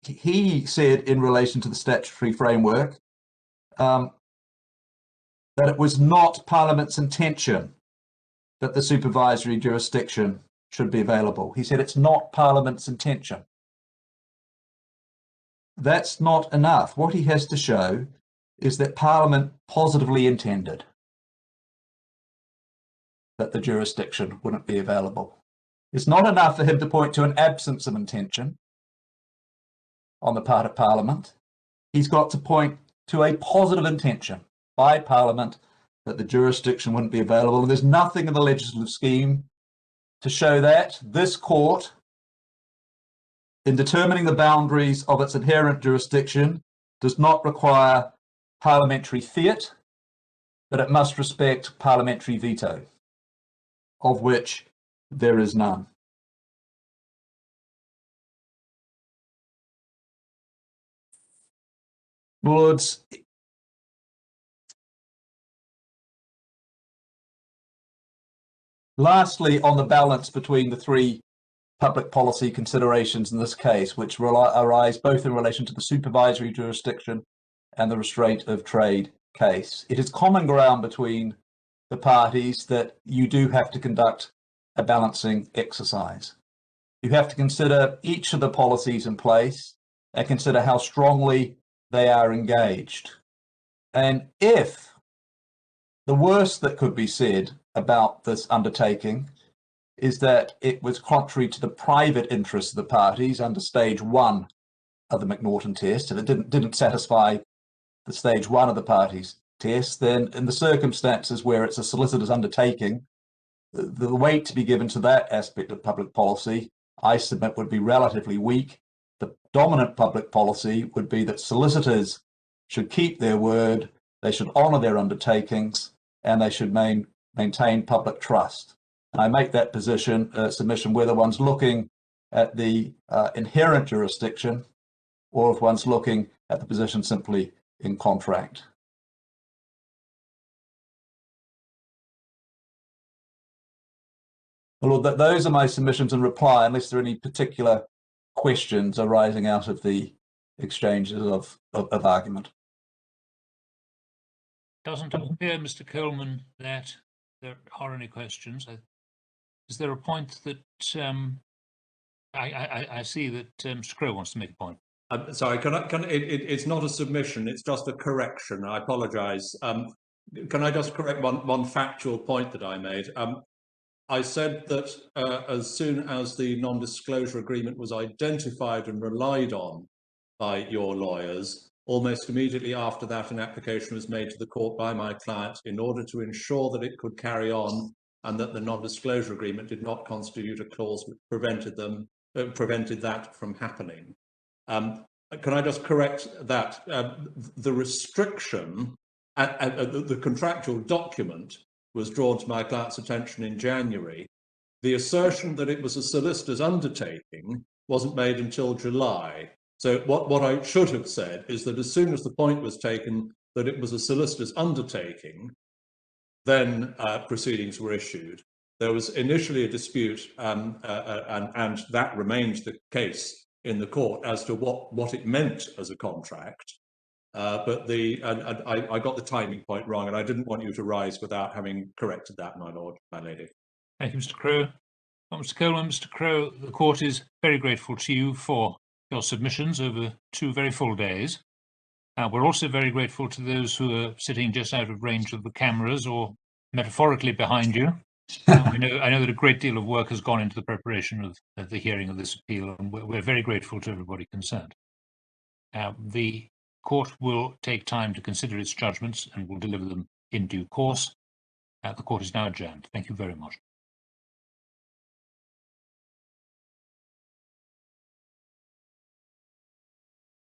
He said in relation to the statutory framework that it was not Parliament's intention that the supervisory jurisdiction should be available. He said it's not Parliament's intention. That's not enough. What he has to show is that Parliament positively intended that the jurisdiction wouldn't be available. It's not enough for him to point to an absence of intention on the part of Parliament. He's got to point to a positive intention by Parliament that the jurisdiction wouldn't be available. And there's nothing in the legislative scheme to show that. This court, in determining the boundaries of its inherent jurisdiction, does not require parliamentary fiat, but it must respect parliamentary veto, of which there is none. Lords, lastly, on the balance between the three public policy considerations in this case, which arise both in relation to the supervisory jurisdiction and the restraint of trade case, it is common ground between the parties that you do have to conduct a balancing exercise. You have to consider each of the policies in place and consider how strongly they are engaged. And if the worst that could be said about this undertaking is that it was contrary to the private interests of the parties under stage 1 of the M'Naughton test, and it didn't satisfy the stage 1 of the parties test, then in the circumstances where it's a solicitor's undertaking, the weight to be given to that aspect of public policy, I submit, would be relatively weak. The dominant public policy would be that solicitors should keep their word, they should honour their undertakings, and they should maintain public trust. And I make that position submission whether one's looking at the inherent jurisdiction or if one's looking at the position simply in contract. Well, Lord, those are my submissions in reply, unless there are any particular questions arising out of the exchanges of argument. Doesn't appear, Mr. Coleman, that there are any questions. Is there a point that I see that Mr. Crowe wants to make a point? Sorry, it's not a submission, it's just a correction. I apologise. Can I just correct one factual point that I made? I said that as soon as the non-disclosure agreement was identified and relied on by your lawyers, almost immediately after that, an application was made to the court by my client in order to ensure that it could carry on and that the non-disclosure agreement did not constitute a clause which prevented that from happening. Can I just correct that? The restriction, the contractual document was drawn to my client's attention in January. The assertion that it was a solicitor's undertaking wasn't made until July. So what I should have said is that as soon as the point was taken that it was a solicitor's undertaking, then proceedings were issued. There was initially a dispute, and that remains the case in the court as to what it meant as a contract. But I got the timing point wrong, and I didn't want you to rise without having corrected that, my lord, my lady. Thank you, Mr. Crowe. Well, Mr. Coleman, Mr. Crowe, the court is very grateful to you for your submissions over 2 very full days. We're also very grateful to those who are sitting just out of range of the cameras or metaphorically behind you. I know that a great deal of work has gone into the preparation of the hearing of this appeal, and we're very grateful to everybody concerned. The court will take time to consider its judgments and will deliver them in due course. The court is now adjourned. Thank you very much.